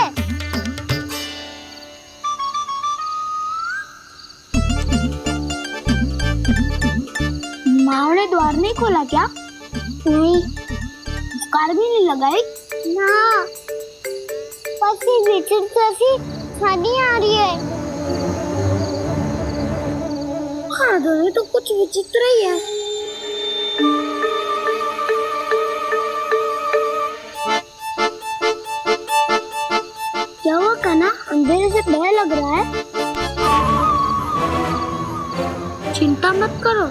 [SPEAKER 14] माँ ने द्वार नहीं खोला क्या?
[SPEAKER 1] नहीं।
[SPEAKER 14] कार भी नहीं लगाई?
[SPEAKER 1] ना, बस ये विचित्र सी ध्वनि आ रही है।
[SPEAKER 14] हाँ, ध्वनि तो कुछ विचित्र ही है। क्या हुआ कान्हा? अंधेरे से डर लग रहा है। चिंता मत करो,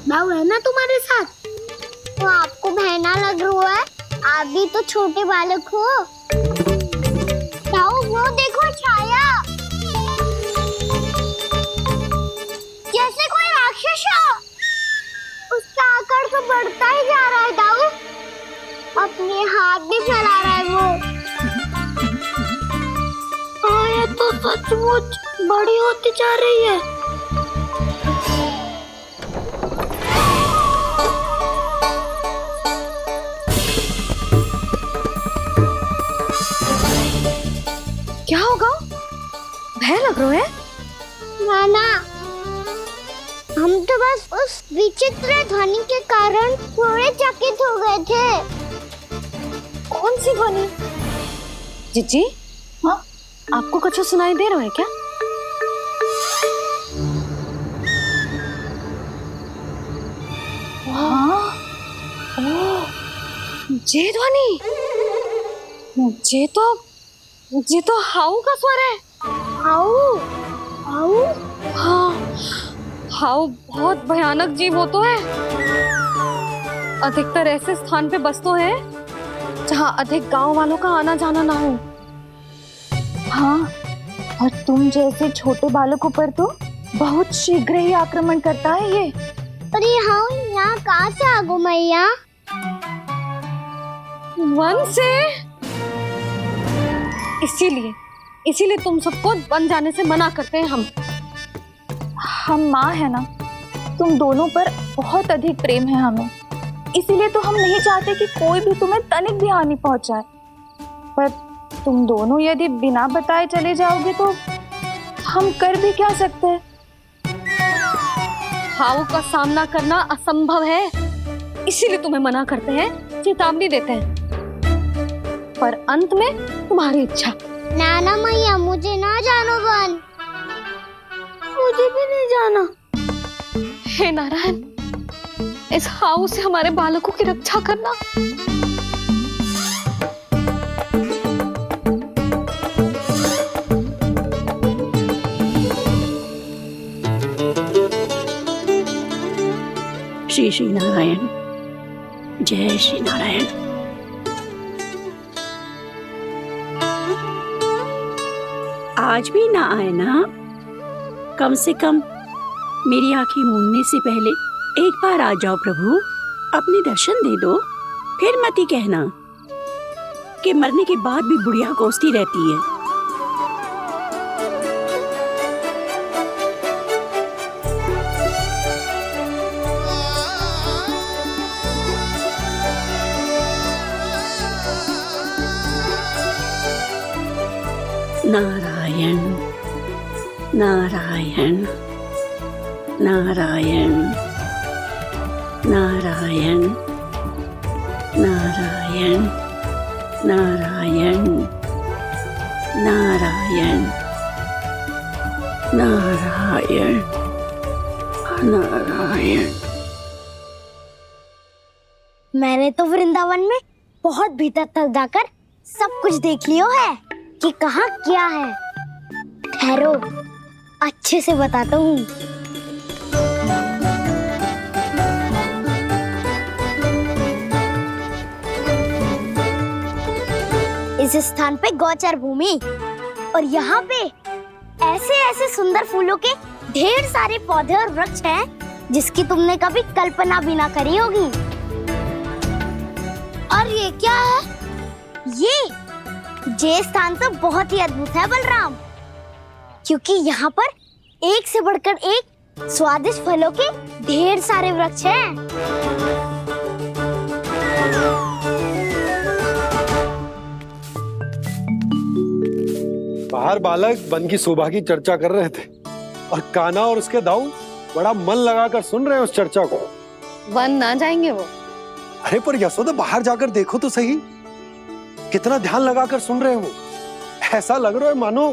[SPEAKER 14] दाऊ है ना तुम्हारे साथ।
[SPEAKER 1] तो आपको बहना लग रहा है? आप भी तो छोटे बालक हो। ताऊ वो देखो छाया, जैसे कोई राक्षस हो। उसका आकार तो बढ़ता ही जा रहा है ताऊ। अपने हाथ भी फैला रहा है वो।
[SPEAKER 14] हाँ, ये तो सचमुच बड़ी होती जा रही है।
[SPEAKER 2] क्या होगा? भय लग रहा है?
[SPEAKER 1] नाना, हम तो बस उस विचित्र ध्वनि के कारण थोड़े चकित हो गए थे।
[SPEAKER 2] कौन सी ध्वनि? जीजी, हाँ, आपको कुछ सुनाई दे रहा है क्या? हाँ, ओह, ये ध्वनि, ये तो हाउ का स्वर है।
[SPEAKER 1] हाउ? हाउ?
[SPEAKER 2] हाँ, हाउ बहुत भयानक जीव हो तो है। अधिकतर ऐसे स्थान पे बसते हैं जहाँ अधिक गांव वालों का आना जाना ना हो।
[SPEAKER 5] हाँ, और तुम जैसे छोटे बालकों पर तो बहुत शीघ्र ही आक्रमण करता है ये।
[SPEAKER 1] पर ये हाउ यहाँ कहाँ से आ गो मैया?
[SPEAKER 2] वन से। इसीलिए तुम सबको वन जाने से मना करते हैं हम
[SPEAKER 5] माँ है ना, तुम दोनों पर बहुत अधिक प्रेम है हमें, इसीलिए तो हम नहीं चाहते कि कोई भी तुम्हें तनिक भी हानि पहुंचाए। पर तुम दोनों यदि बिना बताए चले जाओगे तो हम कर भी क्या सकते हैं?
[SPEAKER 2] हाउ का सामना करना असंभव है, इसीलिए तुम्हें मना करते हैं, चेतावनी देते हैं। पर अंत में तुम्हारी इच्छा।
[SPEAKER 1] नाना मैया, मुझे ना जानो वन।
[SPEAKER 14] मुझे भी नहीं जाना।
[SPEAKER 2] हे नारायण, इस हाउ से हमारे बालकों की रक्षा करना।
[SPEAKER 15] श्री श्री नारायण, जय श्री नारायण। आज भी ना आए ना? कम से कम मेरी आंखें मूंदने से पहले एक बार आ जाओ प्रभु, अपने दर्शन दे दो, फिर मत ही कहना कि मरने के बाद भी बुढ़िया कोसती रहती है। नारायण नारायण नारायण नारायण नारायण नारायण नारायण नारायण नारायण।
[SPEAKER 1] मैंने तो वृंदावन में बहुत भीतर तक जाकर सब कुछ देख लियो है कि कहाँ क्या है। ठहरो, अच्छे से बताता हूँ। इस स्थान पे गौचर भूमि और यहाँ पे ऐसे ऐसे सुंदर फूलों के ढेर सारे पौधे और वृक्ष हैं जिसकी तुमने कभी कल्पना भी ना करी होगी। और ये क्या है? ये स्थान तो बहुत ही अद्भुत है बलराम, क्योंकि यहाँ पर एक से बढ़कर एक स्वादिष्ट फलों के ढेर सारे वृक्ष हैं।
[SPEAKER 8] बाहर बालक वन की शोभा की चर्चा कर रहे थे और कान्हा और उसके दाऊ बड़ा मन लगाकर सुन रहे हैं उस चर्चा को।
[SPEAKER 2] वन ना जाएंगे वो?
[SPEAKER 8] अरे पर यशोदा, बाहर जाकर देखो तो सही, कितना ध्यान लगाकर सुन रहे हो। ऐसा लग रहा है मानो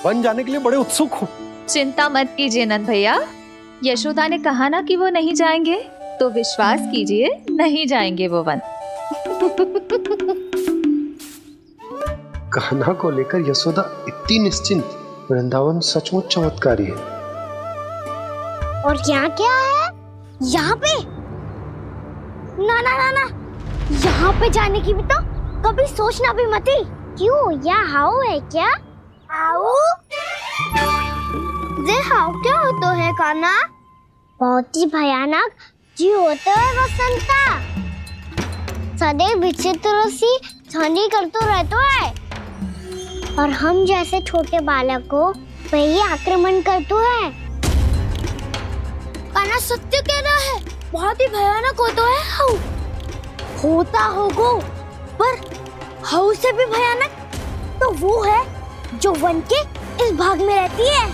[SPEAKER 8] वन जाने के लिए बड़े उत्सुक हो।
[SPEAKER 5] चिंता मत कीजिए नंद भैया, यशोदा ने कहा ना कि वो नहीं जाएंगे, तो विश्वास कीजिए नहीं जाएंगे वो वन।
[SPEAKER 8] कान्हा को लेकर यशोदा इतनी निश्चिंत, वृंदावन सचमुच चमत्कारी है।
[SPEAKER 1] और यहाँ क्या है? यहाँ पे ना ना ना ना, यहाँ पे जाने की भी तो कभी सोचना भी मत ही। क्यों, यहाँ हाउ है क्या? हाउ? ये हाउ क्या होता है कान्हा? बहुत ही भयानक जी होता है वसंता। सदैव विचित्र सी ध्वनि करते रहता है और हम जैसे छोटे बालक को वही आक्रमण करता है। कान्हा सत्य कह रहा है, बहुत ही भयानक होता है हाउ। होता होगा, पर हाउ से भी भयानक तो वो है जो वन के इस भाग में रहती है।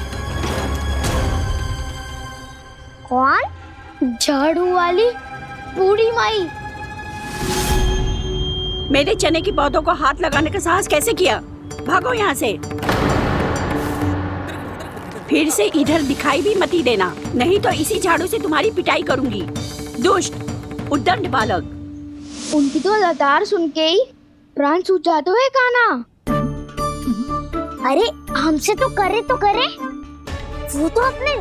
[SPEAKER 1] कौन? झाड़ू वाली बूढ़ी माई।
[SPEAKER 15] मेरे चने की पौधों को हाथ लगाने का साहस कैसे किया? भागो यहाँ से। फिर से इधर दिखाई भी मत ही देना, नहीं तो इसी झाड़ू से तुम्हारी पिटाई करूंगी। दुष्ट उद्दंड बालक।
[SPEAKER 14] उनकी तो लतार सुन के ही प्राण सूझ जाते हैं कान्हा।
[SPEAKER 1] अरे हमसे तो करे, वो तो अपने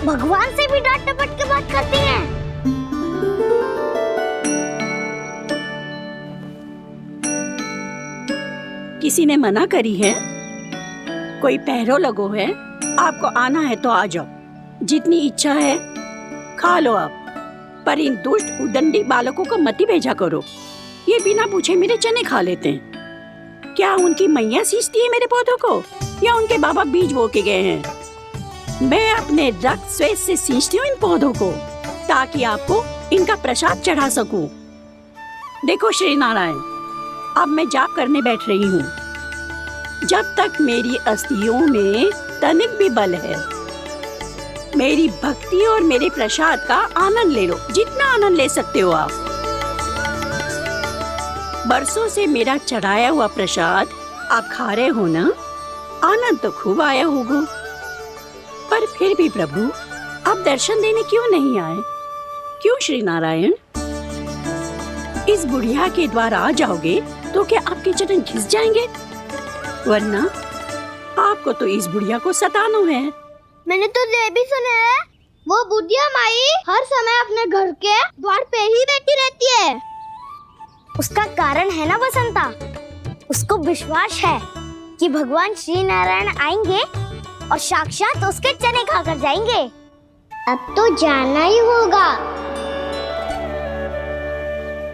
[SPEAKER 1] भगवान से भी डांट डपट के बात करती हैं।
[SPEAKER 15] किसी ने मना करी है? कोई पहरो लगो है? आपको आना है तो आ जाओ, जितनी इच्छा है खा लो आप, पर इन दुष्ट उदंडी बालकों को मत ही भेजा करो। ये बिना पूछे मेरे चने खा लेते हैं। क्या उनकी मैया सींचती है मेरे पौधों को, या उनके बाबा बीज बो के गए हैं? मैं अपने रक्त स्वेद से सींचती हूँ इन पौधों को, ताकि आपको इनका प्रसाद चढ़ा सकूं। देखो श्री नारायण, अब मैं जाप करने बैठ रही हूँ। जब तक मेरी अस्थियों में तनिक भी बल है, मेरी भक्ति और मेरे प्रसाद का आनंद ले लो, जितना आनंद ले सकते हो आप। बरसों से मेरा चढ़ाया हुआ प्रसाद आप खा रहे हो ना, आनंद तो खूब आया होगा। पर फिर भी प्रभु, आप दर्शन देने क्यों नहीं आए? क्यों श्री नारायण? इस बुढ़िया के द्वार आ जाओगे तो क्या आपके चरण घिस जाएंगे? वरना आपको तो इस बुढ़िया को सताना है।
[SPEAKER 14] मैंने तो ये भी सुना है, वो बुढ़िया माई हर समय अपने घर के द्वार पे ही बैठी रहती है।
[SPEAKER 1] उसका कारण है ना बसंता, उसको विश्वास है कि भगवान श्री नारायण आएंगे और साक्षात उसके चने खाकर जाएंगे। अब तो जाना ही होगा।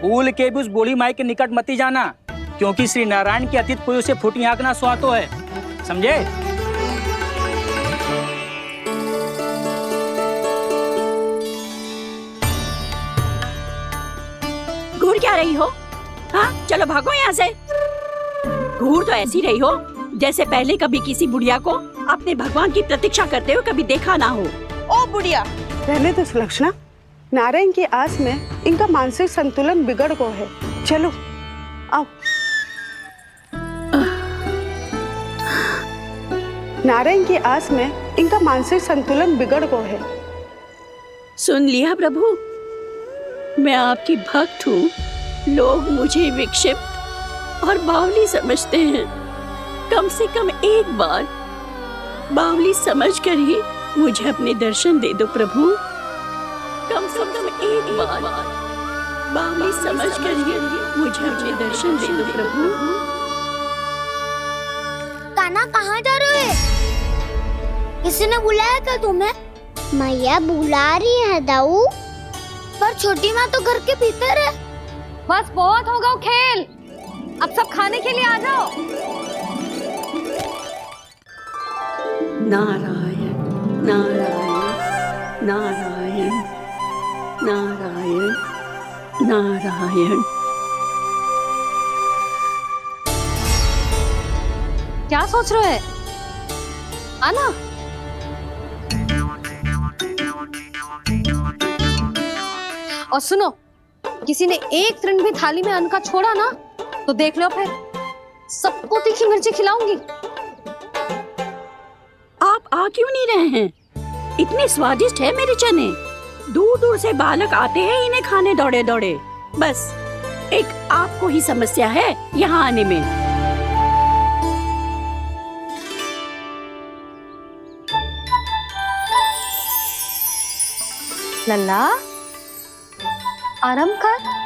[SPEAKER 11] भूल के भी उस बूढ़ी माई के निकट मती जाना, क्योंकि श्री नारायण की अतीत पुरुष से फूटी हाँकना स्वातो है, समझे?
[SPEAKER 15] घूर क्या रही हो? हाँ, चलो भागो यहाँ से। घूर तो ऐसी रही हो जैसे पहले कभी किसी बुढ़िया को अपने भगवान की प्रतीक्षा करते हुए कभी देखा ना हो।
[SPEAKER 7] ओ बुढ़िया,
[SPEAKER 16] रहने दो सुलक्षणा। नारायण की आस में इनका मानसिक संतुलन बिगड़ गया है। चलो आओ। नारायण की आस में इनका मानसिक संतुलन बिगड़ गया है।
[SPEAKER 15] सुन लिया प्रभु, मैं आपकी भक्त हूँ। लोग मुझे विक्षिप्त और बावली समझते हैं। कम से कम एक बार बावली समझकर ही मुझे अपने दर्शन दे दो प्रभु। कम से कम एक बार बावली समझकर ही मुझे अपने दर्शन दे दो प्रभु।
[SPEAKER 14] कान्हा कहाँ जा रहे हो? किसी ने बुलाया क्या तुम्हें? मैया बुला रही है दाऊ, पर छोटी माँ तो घर के भीतर है।
[SPEAKER 2] बस बहुत होगा खेल, अब सब खाने के लिए आ जाओ।
[SPEAKER 15] नारायण नारायण नारायण नारायण नारायण।
[SPEAKER 2] क्या सोच रहे हैं? आना। और सुनो, किसी ने एक तृण भी थाली में अन्न का छोड़ा ना तो देख लो, फिर सबको तीखी मिर्ची खिलाऊंगी।
[SPEAKER 15] आप आ क्यों नहीं रहे हैं? इतने स्वादिष्ट है मेरे चने। दूर दूर से बालक आते हैं इन्हें खाने दौड़े दौड़े। बस एक आपको ही समस्या है यहाँ आने में।
[SPEAKER 2] लल्ला, आराम कर।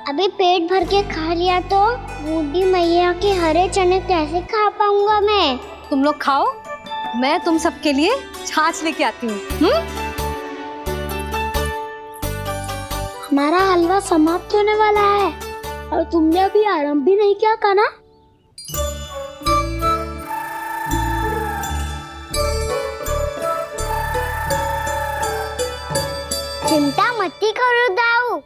[SPEAKER 14] अभी पेट भर के खा लिया तो बूढ़ी मैया के हरे चने कैसे खा पाऊंगा मैं?
[SPEAKER 2] तुम लोग खाओ, मैं तुम सबके लिए छाछ लेके आती हूँ।
[SPEAKER 14] हमारा हलवा समाप्त होने वाला है और तुमने अभी आराम भी नहीं किया कान्हा। चिंता मत करो दाऊ,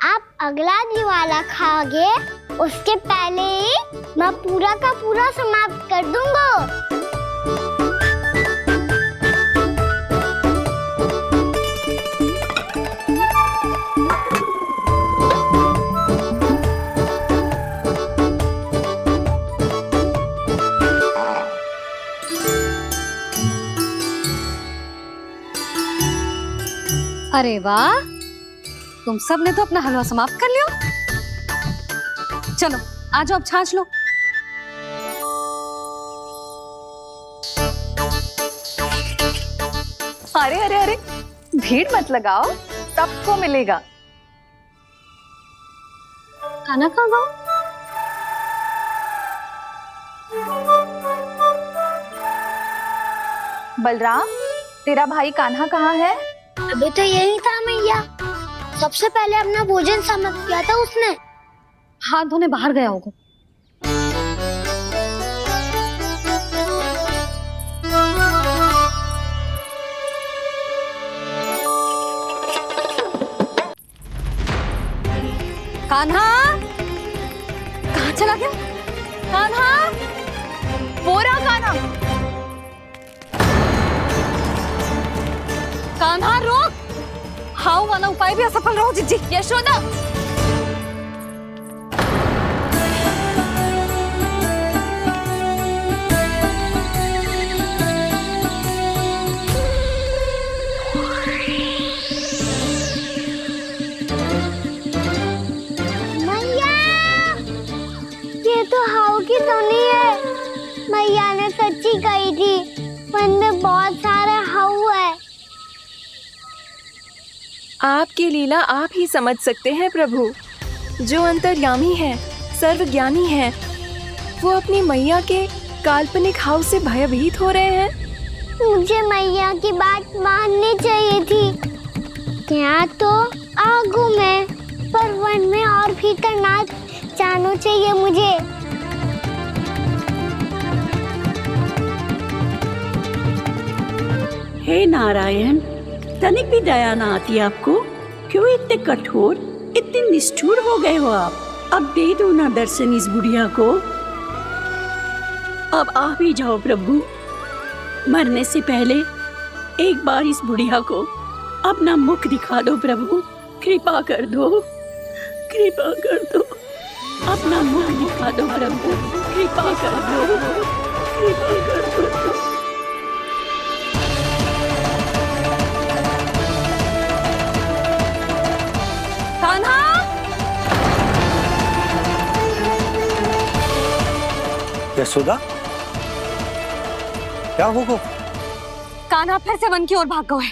[SPEAKER 14] आप अगला दिवाला खाओगे उसके पहले ही मैं पूरा का पूरा समाप्त कर दूंगा।
[SPEAKER 2] अरे वाह, तुम सब ने तो अपना हलवा समाप्त कर लिया। चलो आ जाओ, अब छाछ लो।
[SPEAKER 5] अरे अरे अरे, भीड़ मत लगाओ, सबको मिलेगा।
[SPEAKER 2] खाना खा गो।
[SPEAKER 5] बलराम, तेरा भाई कान्हा कहाँ है?
[SPEAKER 14] अभी तो यही था मैया, सबसे पहले अपना भोजन समाप्त किया था उसने।
[SPEAKER 2] हाथ धोने बाहर गया होगा। कान्हा कहाँ चला गया? कान्हा,
[SPEAKER 5] बोरा कान्हा।
[SPEAKER 2] कान्हा रोक, हाउ वाला उपाय भी असफल रहो जिज्जी।
[SPEAKER 5] यशोदा,
[SPEAKER 14] मैया, ये तो हाउ की धुनी है। मैया ने सच्ची कही थी, मन में बहुत सारे हाउ है।
[SPEAKER 4] आपकी लीला आप ही समझ सकते हैं प्रभु। जो अंतर्यामी है, सर्वज्ञानी है, वो अपनी मैया के काल्पनिक हाव से भयभीत हो रहे हैं।
[SPEAKER 14] मुझे मैया की बात माननी चाहिए थी। क्या तो आगू में पर वन में और भीतर ना जाना चाहिए मुझे।
[SPEAKER 15] हे नारायण, तनिक भी दया ना आती आपको? क्यों इतने कठोर, इतने निष्ठुर हो गए हो आप? अब दे दो ना दर्शन इस बुढ़िया को। अब आ भी जाओ प्रभु। मरने से पहले एक बार इस बुढ़िया को अपना मुख दिखा दो प्रभु। कृपा कर दो, कृपा कर दो। अपना मुख दिखा दो प्रभु, कृपा कर दो, कृपा कर दो।
[SPEAKER 2] कान्हा!
[SPEAKER 8] यशोदा, क्या होगा?
[SPEAKER 2] कान्हा फिर से वन की ओर भाग गए।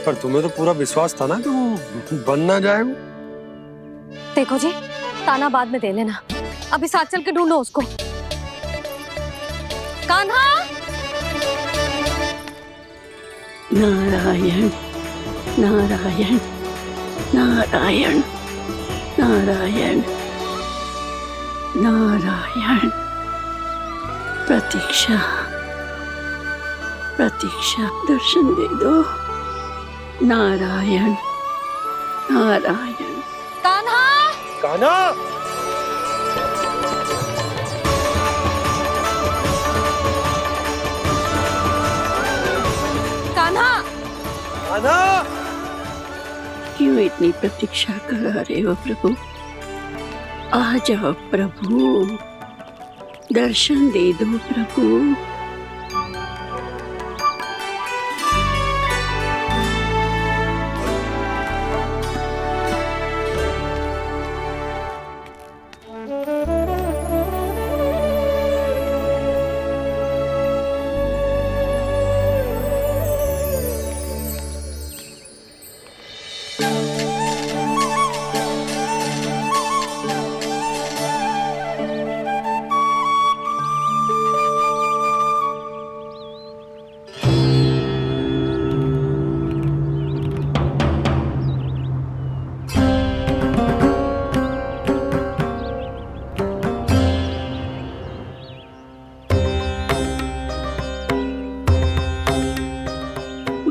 [SPEAKER 8] पर तुम्हें तो पूरा विश्वास था ना कि वो बन ना जाए।
[SPEAKER 2] देखो जी, ताना बाद में दे लेना, अभी साथ चल के ढूंढो उसको। कान्हा!
[SPEAKER 15] नारायण नारायण नारायण नारायण नारायण। प्रतीक्षा प्रतीक्षा, दर्शन दे दो। नारायण नारायण।
[SPEAKER 2] कान्हा!
[SPEAKER 8] कान्हा!
[SPEAKER 2] कान्हा!
[SPEAKER 8] कान्हा!
[SPEAKER 15] क्यों इतनी प्रतीक्षा करा रहे हो प्रभु? आ जाओ प्रभु, दर्शन दे दो प्रभु।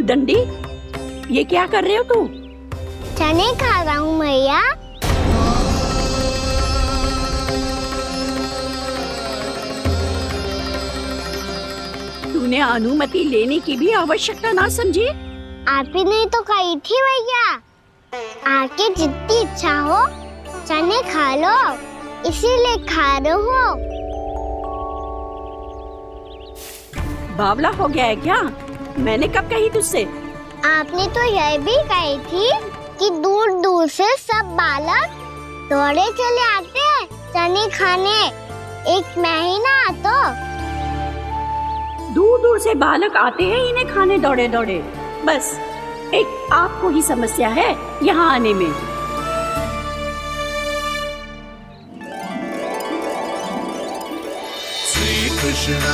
[SPEAKER 15] दंडी, ये क्या कर रहे हो तू?
[SPEAKER 14] चने खा रहा हूँ मैया।
[SPEAKER 15] तूने अनुमति लेने की भी आवश्यकता ना समझी?
[SPEAKER 14] आप ही नहीं तो कही थी भैया, आके जितनी इच्छा हो चने खा लो, इसीलिए खा रहे हो।
[SPEAKER 15] बावला हो गया है क्या? मैंने कब कही तुझसे?
[SPEAKER 14] आपने तो यह भी कही थी कि दूर दूर से सब बालक दौड़े चले आते हैं चने खाने, एक महीना तो
[SPEAKER 15] दूर दूर से बालक आते हैं इन्हें खाने दौड़े दौड़े। बस एक आपको ही समस्या है यहाँ आने में।
[SPEAKER 9] श्री कृष्ण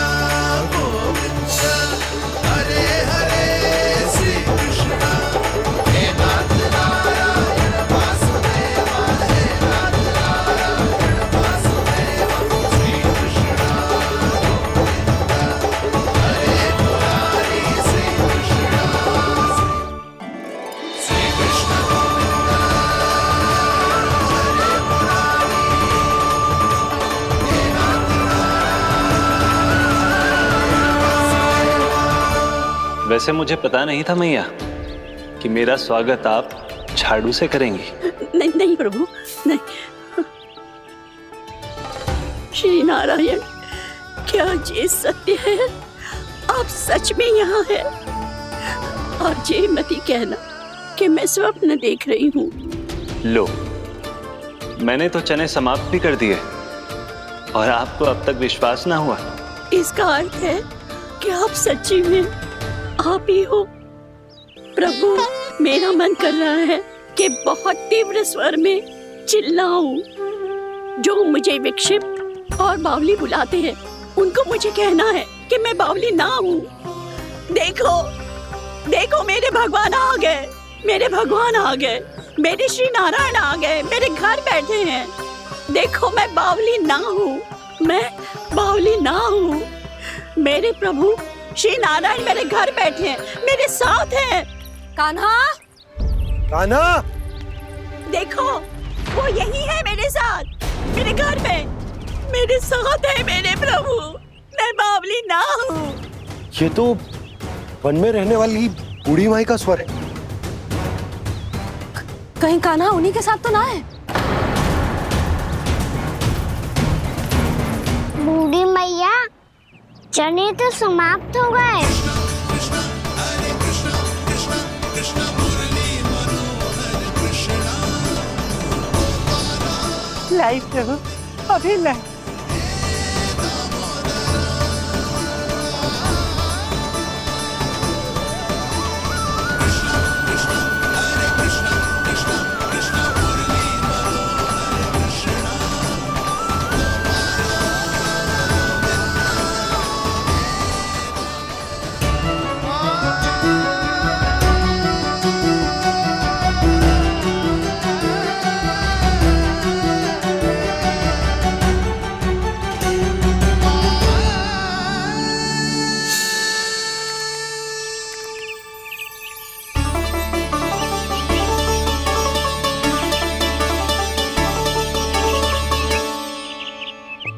[SPEAKER 9] गोविंद हरे हरे, श्री कृष्ण हे नाथ नारायण वासुदेव, हे नाथ नारायण वासुदेव। श्री कृष्ण गोविंद हरे मुरारी, श्री कृष्ण गोविंद हरे मुरारी, हे नाथ
[SPEAKER 10] वैसे मुझे पता नहीं था मैया कि मेरा स्वागत आप झाड़ू से करेंगी।
[SPEAKER 15] नहीं नहीं प्रभु, नहीं। श्री नारायण, क्या ये सत्य है? आप सच में यहाँ हैं? और ये मत ही कहना कि मैं स्वप्न देख रही हूँ।
[SPEAKER 10] लो, मैंने तो चने समाप्त भी कर दिए और आपको अब तक विश्वास ना हुआ।
[SPEAKER 15] इसका अर्थ है कि आप सच्ची में आप ही हो। प्रभु, मेरा मन कर रहा है कि बहुत तीव्र स्वर में चिल्लाऊं। जो मुझे विक्षिप्त और बावली बुलाते हैं उनको मुझे कहना है कि मैं बावली ना हूँ। देखो देखो, मेरे भगवान आ गए। मेरे भगवान आ गए, मेरे श्री नारायण आ गए, मेरे घर बैठे हैं। देखो मैं बावली ना हूँ, मैं बावली ना हूँ। मेरे प्रभु श्री नारायण मेरे घर बैठे हैं, मेरे साथ हैं।
[SPEAKER 2] कान्हा,
[SPEAKER 8] कान्हा,
[SPEAKER 15] देखो वो यही है मेरे साथ, मेरे घर में मेरे साथ है मेरे प्रभु। मैं बावली ना हूँ।
[SPEAKER 8] ये तो वन में रहने वाली बूढ़ी माई का स्वर है।
[SPEAKER 2] कहीं कान्हा उन्हीं के साथ तो ना है?
[SPEAKER 14] बूढ़ी मैया, चने तो समाप्त हो गए।
[SPEAKER 16] लाइव प्रभु, अभी लाइव।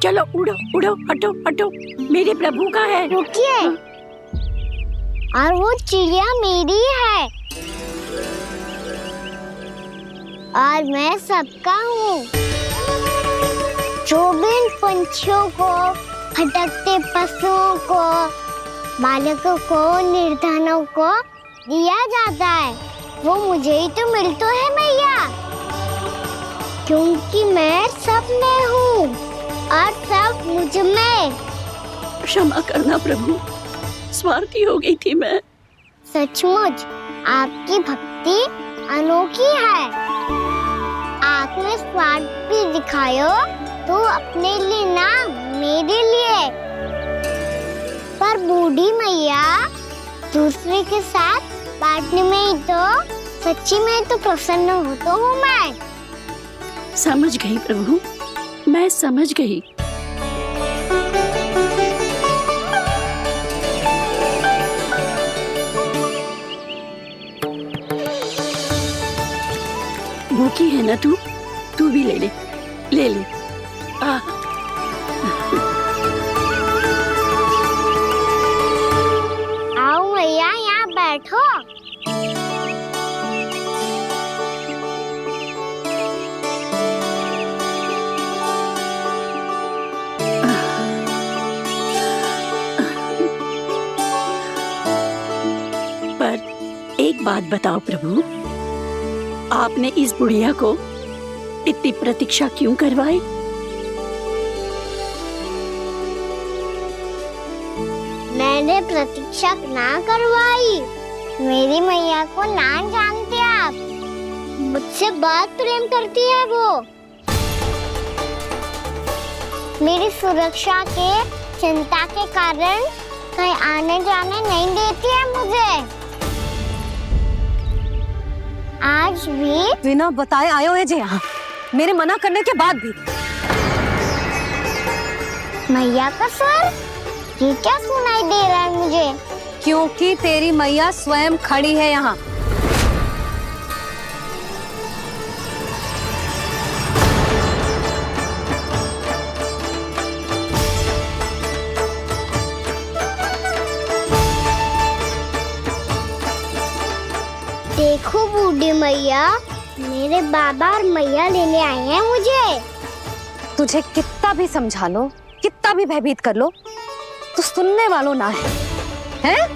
[SPEAKER 16] चलो उड़ो उड़ो, हटो हटो, मेरे प्रभु का है।
[SPEAKER 14] रुकिए, और वो चिड़िया मेरी है और मैं सबका हूँ। जो भी इन पंछियों को, भटकते पशुओं को, बालकों को, निर्धनों को दिया जाता है, वो मुझे ही तो मिलता है मैया, क्योंकि मैं सब में हूँ और सब मुझ में।
[SPEAKER 15] क्षमा करना प्रभु, स्वार्थी हो गई थी मैं।
[SPEAKER 14] सचमुच आपकी भक्ति अनोखी है। आपने स्वार्थ भी दिखायो तो अपने लिए ना, मेरे लिए। पर बूढ़ी मैया, दूसरे के साथ बांटने में ही तो सच्ची में तो प्रसन्न होता हूँ मैं।
[SPEAKER 15] समझ गई प्रभु, मैं समझ गई। भूखी है ना तू भी ले ले, ले ले।
[SPEAKER 14] आओ मैया, यहाँ बैठो।
[SPEAKER 15] पर एक बात बताओ प्रभु, आपने इस बुढ़िया को इतनी प्रतीक्षा क्यों करवाई?
[SPEAKER 14] मैंने प्रतीक्षा ना करवाई। मेरी मैया को ना जानते आप, मुझसे बहुत प्रेम करती है वो। मेरी सुरक्षा के चिंता के कारण कहीं आने जाने नहीं देती है मुझे। आज भी
[SPEAKER 2] बिना बताए आयो है जे यहाँ, मेरे मना करने के बाद भी।
[SPEAKER 14] मैया का स्वर, ये क्या सुनाई दे रहा है मुझे?
[SPEAKER 2] क्योंकि तेरी मैया स्वयं खड़ी है यहाँ।
[SPEAKER 14] देखो बूढ़ी मैया, मेरे बाबा और मैया लेने आए हैं मुझे।
[SPEAKER 2] तुझे कितना भी समझा लो, कितना भी भयभीत कर लो, तो सुनने वालों ना है, हैं?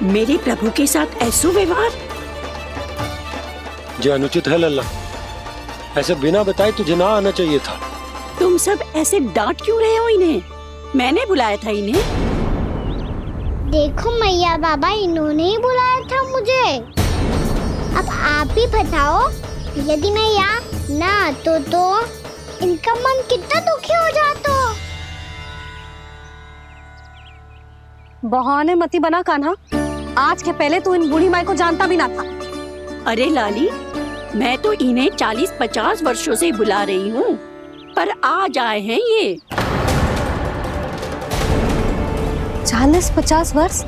[SPEAKER 15] मेरे प्रभु के साथ ऐसा व्यवहार
[SPEAKER 8] जो अनुचित है लल्ला। ऐसे बिना बताए तुझे ना आना चाहिए था।
[SPEAKER 15] तुम सब ऐसे डांट क्यों रहे हो इन्हें? मैंने बुलाया था इन्हें।
[SPEAKER 14] देखो मैया बाबा, इन्होंने ही बुलाया था मुझे। अब आप ही बताओ, यदि मैं यहाँ ना आतो तो इनका मन कितना दुखी हो जाता।
[SPEAKER 2] बहाने मती बना कान्हा, आज के पहले तू इन बूढ़ी माई को जानता भी ना था।
[SPEAKER 15] अरे लाली, मैं तो इन्हें 40-50 वर्षों से बुला रही हूँ, पर आज आए हैं ये।
[SPEAKER 2] 40-50 वर्ष?